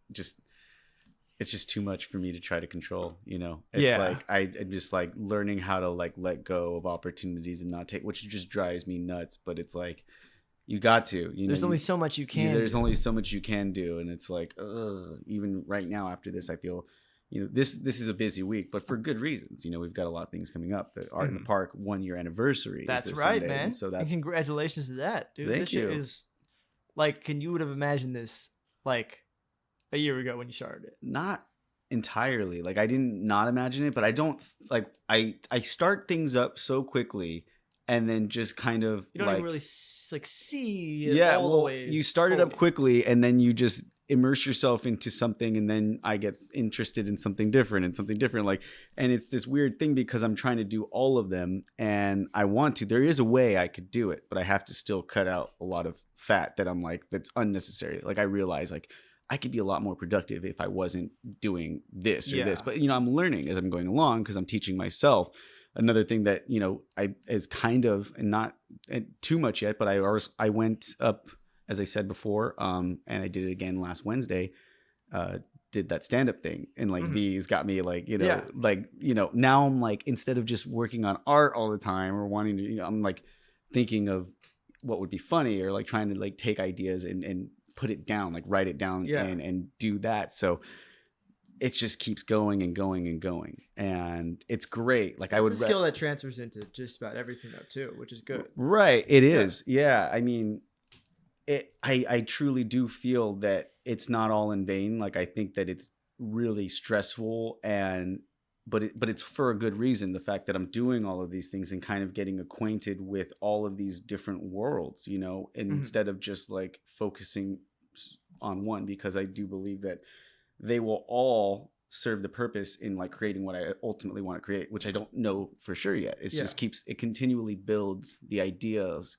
it's just too much for me to try to control, you know. It's Yeah. like I'm just like learning how to like let go of opportunities and not take, which just drives me nuts. But it's like you got to, you know, There's only so much you can. there's do. only so much you can do, and it's like even right now after this I feel, you know, this is a busy week, but for good reasons. You know, we've got a lot of things coming up. The Art in the Park 1 year anniversary. That's is this right, Sunday, man. and so And that's congratulations to that, dude. Thank This shit you. is like, can you would have imagined this like a year ago when you started it? not entirely. Like I didn't not imagine it, but I don't like I start things up so quickly and then just kind of You don't like even really like see it yeah, all the well, way. you start it up fully. quickly and then you just immerse yourself into something, and then I get interested in something different and something different, like, and it's this weird thing because I'm trying to do all of them and I want to. There is a way I could do it, but I have to still cut out a lot of fat that I'm like that's unnecessary. Like I realize like I could be a lot more productive if I wasn't doing this or Yeah. this, but you know, I'm learning as I'm going along because I'm teaching myself. Another thing that, you know, I is kind of, and not too much yet, but I went up, as I said before, and I did it again last Wednesday, did that stand-up thing, and like V's got me like, you know, Yeah. like, you know, now I'm like, instead of just working on art all the time or wanting to, you know, I'm like thinking of what would be funny, or like trying to like take ideas and put it down, like write it down Yeah. and do that. So it just keeps going and going and going, and it's great. Like I would It's a skill that transfers into just about everything though too, which is good. right. It is. Yeah. I mean, I truly do feel that it's not all in vain. Like I think that it's really stressful, but it's for a good reason. The fact that I'm doing all of these things and kind of getting acquainted with all of these different worlds, you know, and instead of just like focusing on one, because I do believe that they will all serve the purpose in like creating what I ultimately want to create, which I don't know for sure yet. It just it continually builds. The ideas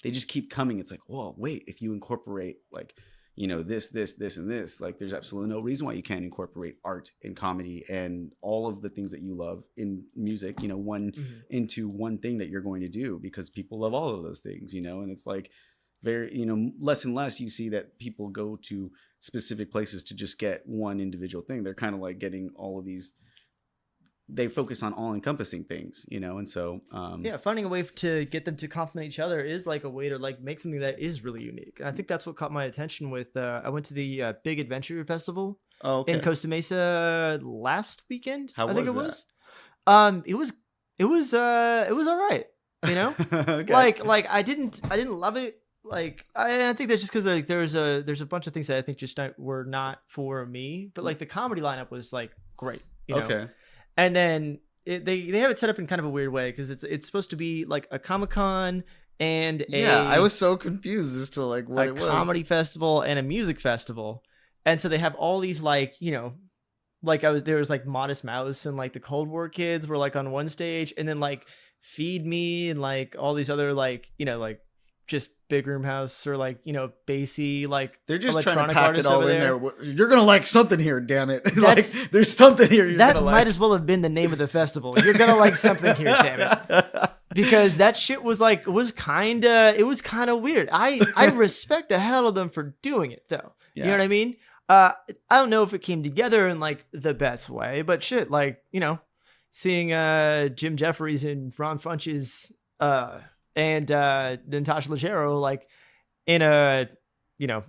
they just keep coming. It's like, whoa, wait, if you incorporate like, you know, this, and this, like there's absolutely no reason why you can't incorporate art and comedy and all of the things that you love in music, you know, into one thing that you're going to do, because people love all of those things, you know. And it's like very, you know, less and less you see that people go to specific places to just get one individual thing. They're kind of like getting all of these, they focus on all encompassing things, you know. And so Yeah, finding a way to get them to complement each other is like a way to like make something that is really unique. And I think that's what caught my attention with I went to the Big Adventure Festival in Costa Mesa last weekend. How I think was it was. It was all right, you know. Okay. Like I didn't love it. Like I think that's just because like there's a bunch of things that I think just were not for me. But like the comedy lineup was like great, you know? Okay. And then they have it set up in kind of a weird way because it's supposed to be like a Comic-Con and I was so confused as to like what a it was. comedy festival and a music festival, and so they have all these like, you know, like there was like Modest Mouse and like the Cold War Kids were like on one stage, and then like Feed Me and like all these other like, you know, like just Big Room House or like, you know, bassy, like They're just trying to electronic pack it artists all over in there. there. You're gonna like something here, damn it! like That's- there's something here. You're That gonna might like. as well have been the name of the festival. You're gonna like something here, damn it. because that shit was like, it was kind of weird. I respect the hell of them for doing it though. You know what I mean? I don't know if it came together in like the best way, but shit, like, you know, seeing Jim Jeffries and Ron Funches and Natasha Leggero like in a, you know,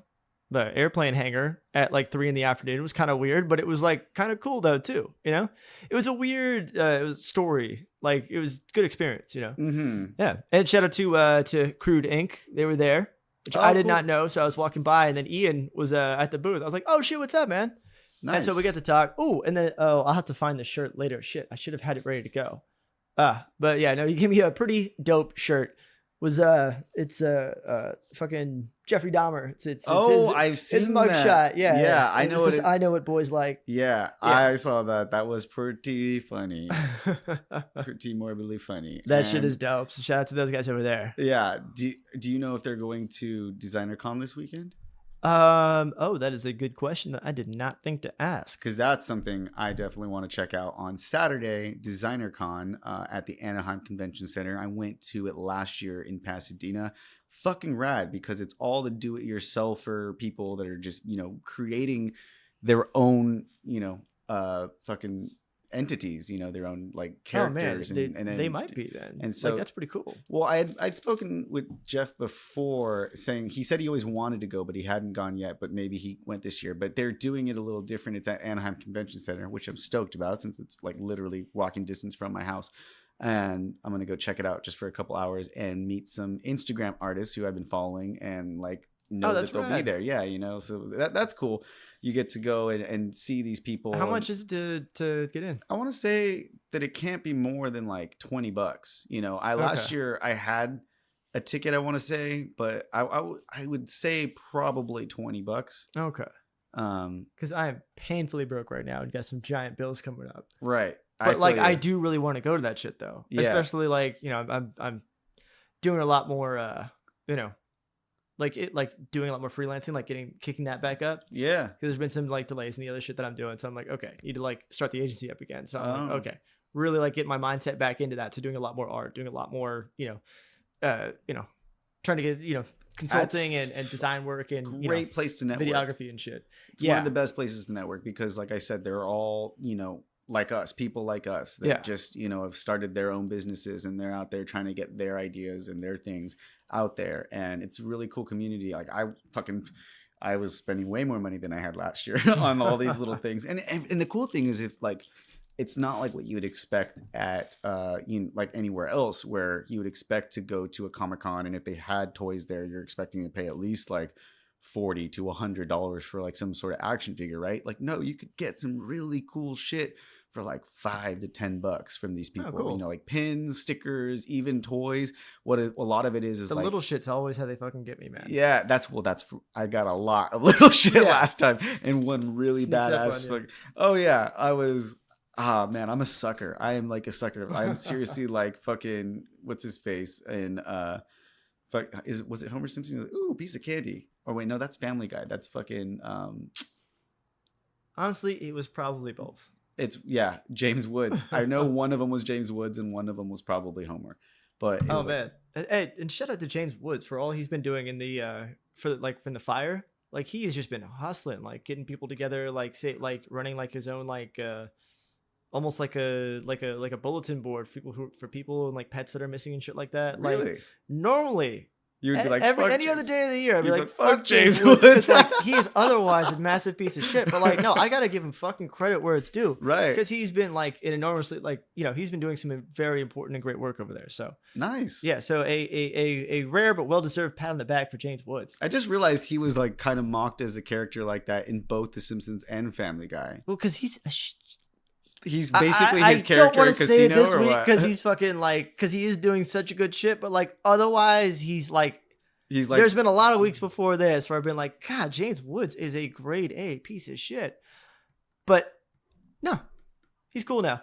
the airplane hangar at like 3 p.m. It was kind of weird, but it was like kind of cool though too. You know, it was a weird story. Like it was good experience. You know, yeah. And shout out to Crude Inc. They were there, which I did not know. So I was walking by, and then Ian was at the booth. I was like, "Oh shit, what's up, man?" Nice. And so we got to talk. Oh, and then I'll have to find the shirt later. Shit, I should have had it ready to go. But yeah, no, you gave me a pretty dope shirt. Was it's fucking Jeffrey Dahmer. It's I've seen his mugshot. Yeah, yeah. I know what I know what boys like. Yeah, I saw that. That was pretty funny, pretty morbidly funny. That shit is dope. So shout out to those guys over there. Yeah. Do you know if they're going to Designer Con this weekend? That is a good question that I did not think to ask. Because that's something I definitely want to check out on Saturday, Designer Con at the Anaheim Convention Center. I went to it last year in Pasadena. Fucking rad, because it's all the do-it-yourselfer people that are just, you know, creating their own, you know, fucking entities, you know, their own like characters. And they might be then. And so like, that's pretty cool. Well, I'd spoken with Jeff before, saying he said he always wanted to go, but he hadn't gone yet, but maybe he went this year. But they're doing it a little different. It's at Anaheim Convention Center, which I'm stoked about since it's like literally walking distance from my house. And I'm going to go check it out just for a couple hours and meet some Instagram artists who I've been following and like know that they'll be there. Yeah, you know, so that's cool. You get to go and see these people. How much is it to get in? I want to say that it can't be more than like $20. You know, last year I had a ticket, I want to say, but I would say probably $20. Okay. Because I am painfully broke right now and got some giant bills coming up. Right. But like, I do really want to go to that shit though. Yeah. Especially like, you know, I'm doing a lot more, you know, like doing a lot more freelancing, like kicking that back up. Yeah. Because there's been some like delays in the other shit that I'm doing. So I'm like, okay, need to like start the agency up again. So I'm like, okay, really like get my mindset back into that. So doing a lot more art, doing a lot more, you know, trying to get, you know, consulting and design work and great place to network. Videography and shit. It's one of the best places to network because like I said, they're all, you know, like us, people like us that just, you know, have started their own businesses and they're out there trying to get their ideas and their things out there. And it's a really cool community. Like I was spending way more money than I had last year on all these little things. And the cool thing is if like, it's not like what you would expect at, you know, like anywhere else where you would expect to go to a Comic-Con. And if they had toys there, you're expecting to pay at least like $40 to $100 for like some sort of action figure, right? Like, no, you could get some really cool shit for like $5 to $10 from these people. Cool. You know, like pins, stickers, even toys. A lot of it is the like little shit's always how they fucking get me, man. Yeah, I got a lot of little shit last time, and one really badass. Oh yeah, I was. Man, I'm a sucker. I am like a sucker. I'm seriously like fucking. What's his face? And was it Homer Simpson? Like, ooh, piece of candy. Or wait, no, that's Family Guy. That's fucking. Honestly, it was probably both. It's James Woods. I know one of them was James Woods and one of them was probably Homer. But man, hey, and shout out to James Woods for all he's been doing in the from the fire. Like he has just been hustling, like getting people together, like running like his own like almost like a bulletin board for people and like pets that are missing and shit like that. Really? Like normally. You would be like, any other day of the year, I'd be like, fuck James Woods. Because like, he is otherwise a massive piece of shit. But like, no, I got to give him fucking credit where it's due. Right. Because he's been like an enormously, like, you know, he's been doing some very important and great work over there. So nice. Yeah. So a rare but well-deserved pat on the back for James Woods. I just realized he was like kind of mocked as a character like that in both The Simpsons and Family Guy. Well, because he's he's basically his character in Casino, say this week because he's fucking like, because he is doing such a good shit. But like, otherwise, he's like, there's been a lot of weeks before this where I've been like, God, James Woods is a grade A piece of shit. But no, he's cool now.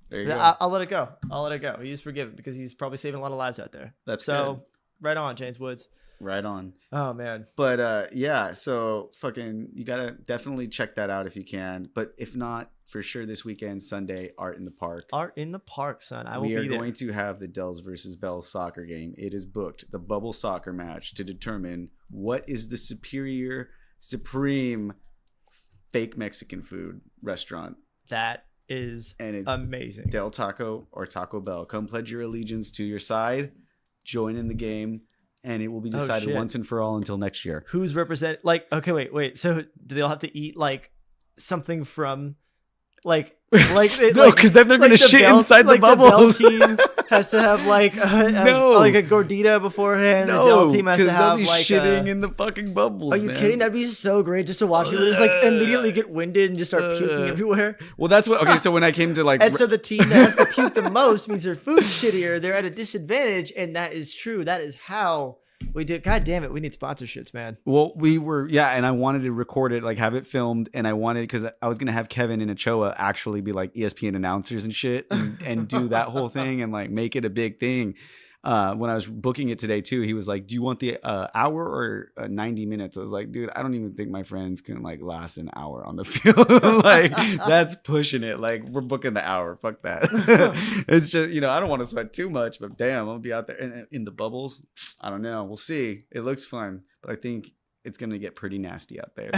There you go. I'll let it go. He's forgiven because he's probably saving a lot of lives out there. That's so good. Right on, James Woods. Right on. Oh man. But yeah, so fucking you gotta definitely check that out if you can. But if not, for sure this weekend, Sunday, Art in the Park. Art in the Park, son. I will We are be there. going to have the Dells versus Bells soccer game. It is booked, the bubble soccer match, to determine what is the superior, supreme fake Mexican food restaurant. That is And it's amazing. Del Taco or Taco Bell. Come pledge your allegiance to your side, join in the game, and it will be decided shit. once and for all until next year. Who's represent? Like, okay, wait. So do they all have to eat like something from, like No, because then they're gonna the shit Bell- inside the like the Bell bubbles. team has to have like No. like a gordita beforehand. The Dell team has to they'll have be like shitting in the fucking bubbles. Are you man. kidding? That'd be so great just to watch people just like immediately get winded and just start puking everywhere. Well, that's what. Okay, so when I came to like, And so the team that has to puke the most means their food's shittier. They're at a disadvantage, and that is true. That is how we do. God damn it, we need sponsorships, man. well, we were and I wanted to record it, like have it filmed, and I wanted because I was gonna have Kevin and Ochoa actually be like ESPN announcers and shit, and do that whole thing and like make it a big thing. When I was booking it today too, he was like, "Do you want the hour or 90 minutes?" I was like, "Dude, I don't even think my friends can like last an hour on the field. Like that's pushing it. Like we're booking the hour. Fuck that. It's just I don't want to sweat too much, but damn, I'll be out there in the bubbles. I don't know. We'll see. It looks fun, but I think it's gonna get pretty nasty out there.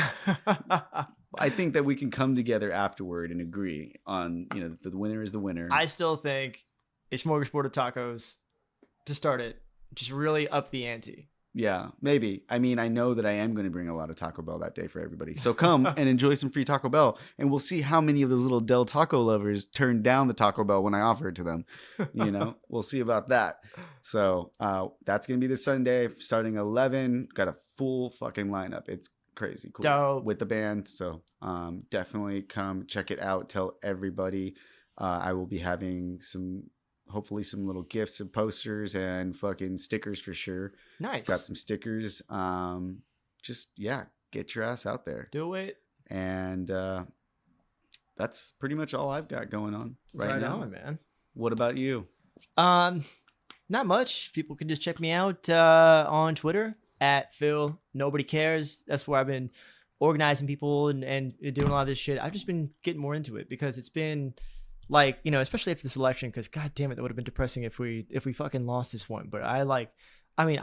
I think that we can come together afterward and agree on the winner is the winner. I still think a smorgasbord of tacos to start it, just really up the ante. Yeah, maybe. I mean, I know that I am going to bring a lot of Taco Bell that day for everybody. So come and enjoy some free Taco Bell, and we'll see how many of those little Del Taco lovers turn down the Taco Bell when I offer it to them. We'll see about that. So that's going to be this Sunday, starting 11. Got a full fucking lineup. It's crazy cool. Dope. With the band. So definitely come check it out. Tell everybody. I will be having hopefully some little gifts and posters and fucking stickers for sure. Nice. Got some stickers. Just get your ass out there. Do it. And that's pretty much all I've got going on right now. on, man. What about you? Not much. People can just check me out on Twitter at Phil Nobody Cares. That's where I've been organizing people and doing a lot of this shit. I've just been getting more into it because it's been like, especially after this election, because god damn it, that would have been depressing if we fucking lost this one. But I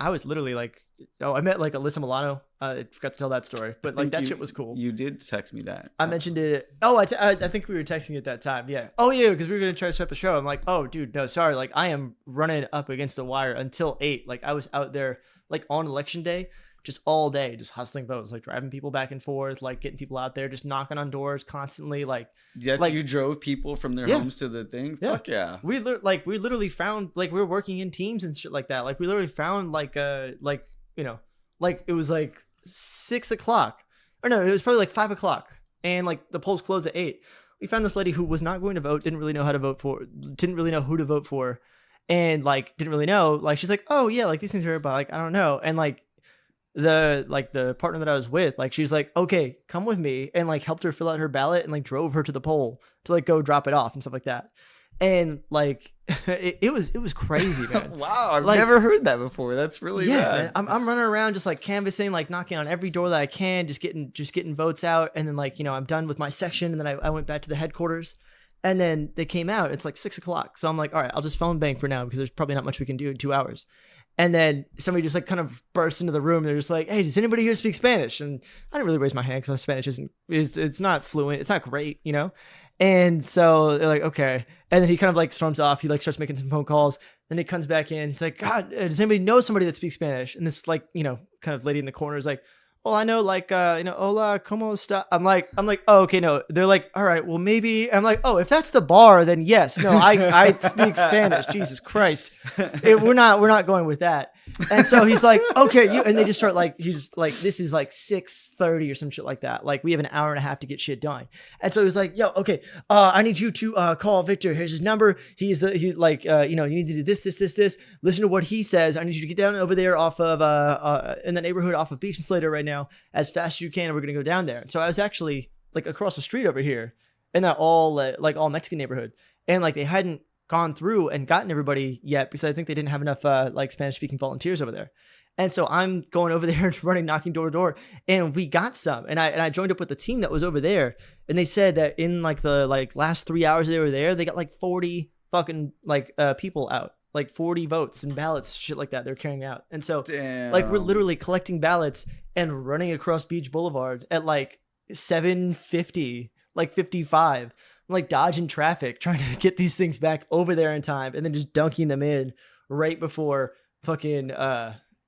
was literally like, I met like Alyssa Milano. I forgot to tell that story, but like that shit was cool. You did text me that. I mentioned it. Oh, I think we were texting at that time. Yeah. Oh yeah, because we were gonna try to set up a show. I'm like, oh dude, no, sorry. Like I am running up against the wire until 8. Like I was out there like on election day, just all day, just hustling votes, like driving people back and forth, like getting people out there, just knocking on doors constantly. Like you drove people from their homes to the thing. Yeah. Fuck yeah. We literally found, like, we were working in teams and shit like that. Like we literally found like it was like 6 o'clock, or no, it was probably like 5 o'clock, and like the polls closed at 8. We found this lady who was not going to vote, didn't really know how to vote for, didn't really know who to vote for, and like didn't really know. Like she's like, oh yeah, like these things are, but like I don't know, and like the partner that I was with, like she's like, okay, come with me, and like helped her fill out her ballot and like drove her to the poll to like go drop it off and stuff like that. And like it was crazy, man. Wow, I've Like, never heard that before. That's really man, rad. I'm running around just like canvassing, like knocking on every door that I can, just getting votes out. And then like, I'm done with my section, and then I went back to the headquarters, and then they came out. It's like 6 o'clock. So I'm like, all right, I'll just phone bank for now because there's probably not much we can do in 2 hours. And then somebody just like kind of burst into the room. They're just like, hey, does anybody here speak Spanish? And I didn't really raise my hand because my Spanish it's not fluent. It's not great, And so they're like, okay. And then he kind of like storms off. He like starts making some phone calls. Then he comes back in. He's like, God, does anybody know somebody that speaks Spanish? And this like, kind of lady in the corner is like, well, I know like, hola, ¿cómo está? I'm like, oh, okay, no. They're like, all right, well, maybe. I'm like, oh, if that's the bar, then yes. No, I speak Spanish. Jesus Christ. We're not going with that. And so he's like, okay, and they just start like, he's like, this is like 6:30 or some shit like that. Like we have an hour and a half to get shit done. And so he's like, yo, okay, I need you to call Victor. Here's his number. You need to do this. Listen to what he says. I need you to get down over there off of, in the neighborhood off of Beach and Slater right now as fast as you can. And we're going to go down there. So I was actually like across the street over here in that all Mexican neighborhood. And like they hadn't gone through and gotten everybody yet because I think they didn't have enough like Spanish speaking volunteers over there. And so I'm going over there and running, knocking door to door, and we got some. And I joined up with the team that was over there, and they said that in like the last 3 hours they were there, they got like 40 fucking people out, like 40 votes and ballots, shit like that. They're carrying out. And so like we're literally collecting ballots and running across Beach Boulevard at like 7:50, like 55, like dodging traffic, trying to get these things back over there in time, and then just dunking them in right before fucking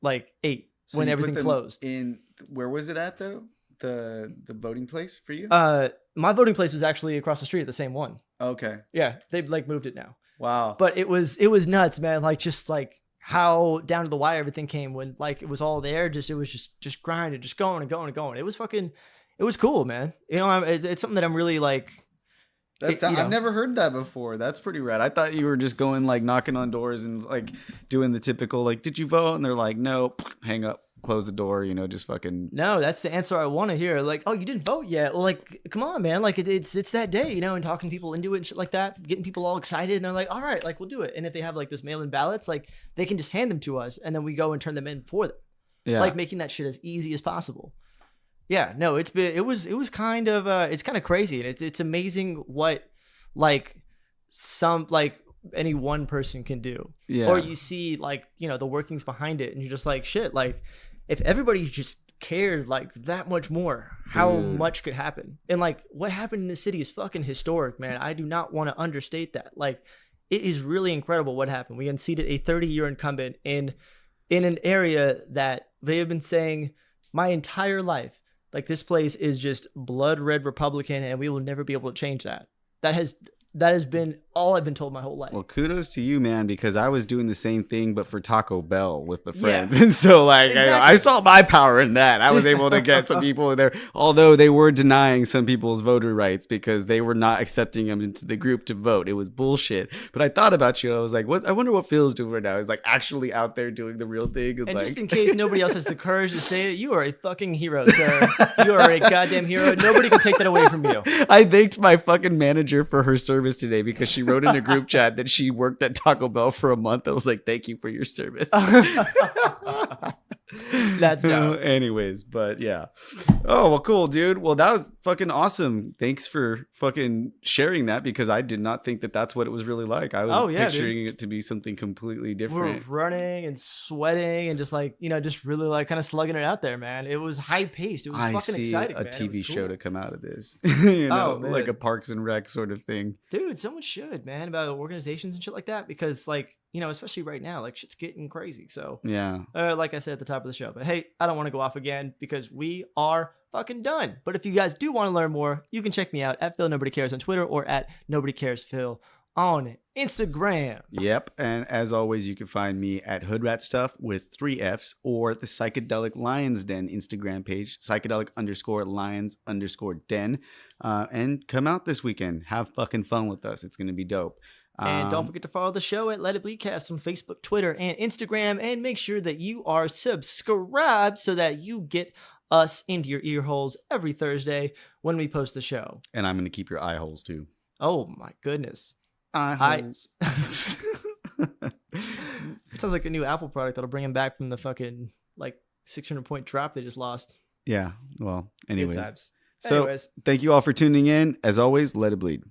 like 8 So when you everything put them closed. In where was it at though? The voting place for you? My voting place was actually across the street at the same one. Okay. Yeah, they've like moved it now. Wow. But it was nuts, man. Like just like how down to the wire everything came when like it was all there. It was just grinding, just going and going and going. It was cool, man. You know, it's something that I'm really like. I've never heard that before. That's pretty rad. I thought you were just going like knocking on doors and like doing the typical like, did you vote? And they're like, no, hang up, close the door, you know, just fucking. No, that's the answer I want to hear. Like, oh, you didn't vote yet? Well, like, come on, man. Like it's that day, you know, and talking people into it and shit like that, getting people all excited, and they're like, all right, like we'll do it. And if they have like this mail-in ballots, like they can just hand them to us, and then we go and turn them in for them. Yeah. Like making that shit as easy as possible. Yeah, no, it was kind of it's kind of crazy, and it's amazing what like some like any one person can do. Yeah. Or you see like, you know, the workings behind it, and you're just like, shit, like if everybody just cared like that much more, how much could happen? And like what happened in this city is fucking historic, man. I do not want to understate that. Like it is really incredible what happened. We unseated a 30-year incumbent in an area that they have been saying my entire life, like this place is just blood red Republican, and we will never be able to change that. That has been all I've been told my whole life. Well, kudos to you, man, because I was doing the same thing, but for Taco Bell with the friends. Yeah. And so, like, exactly. I saw my power in that. I was able to get some people in there, although they were denying some people's voter rights because they were not accepting them into the group to vote. It was bullshit. But I thought about you. I was like, what? I wonder what Phil's doing right now. He's like actually out there doing the real thing. And like... just in case nobody else has the courage to say it, you are a fucking hero, sir. You are a goddamn hero. Nobody can take that away from you. I thanked my fucking manager for her service today because she wrote in a group chat that she worked at Taco Bell for a month. I was like, thank you for your service. That's dope. Anyways, but yeah. Oh, well, cool, dude. Well, that was fucking awesome. Thanks for fucking sharing that, because I did not think that that's what it was really like. I was picturing it to be something completely different. We're running and sweating and just like, you know, just really like kind of slugging it out there, man. It was high paced. It was fucking exciting. I see a man. TV show to come out of this, you know, man. like a Parks and Rec sort of thing. Dude, someone should, man, about organizations and shit like that, because like, you know, especially right now, like shit's getting crazy. So yeah, like I said at the top of the show, but hey, I don't want to go off again because we are fucking done. But if you guys do want to learn more, you can check me out at Phil Nobody Cares on Twitter or at Nobody Cares Phil on Instagram. Yep. And as always, you can find me at Hoodrat Stuff with 3 F's or the Psychedelic Lions Den Instagram page, psychedelic_lions_den. And come out this weekend. Have fucking fun with us. It's going to be dope. And don't forget to follow the show at Let It Bleedcast on Facebook, Twitter, and Instagram. And make sure that you are subscribed so that you get us into your ear holes every Thursday when we post the show. And I'm going to keep your eye holes too. Oh my goodness. Eye holes. It sounds like a new Apple product that'll bring him back from the fucking like 600-point drop they just lost. Yeah. Well, anyways. Good times. So thank you all for tuning in. As always, let it bleed.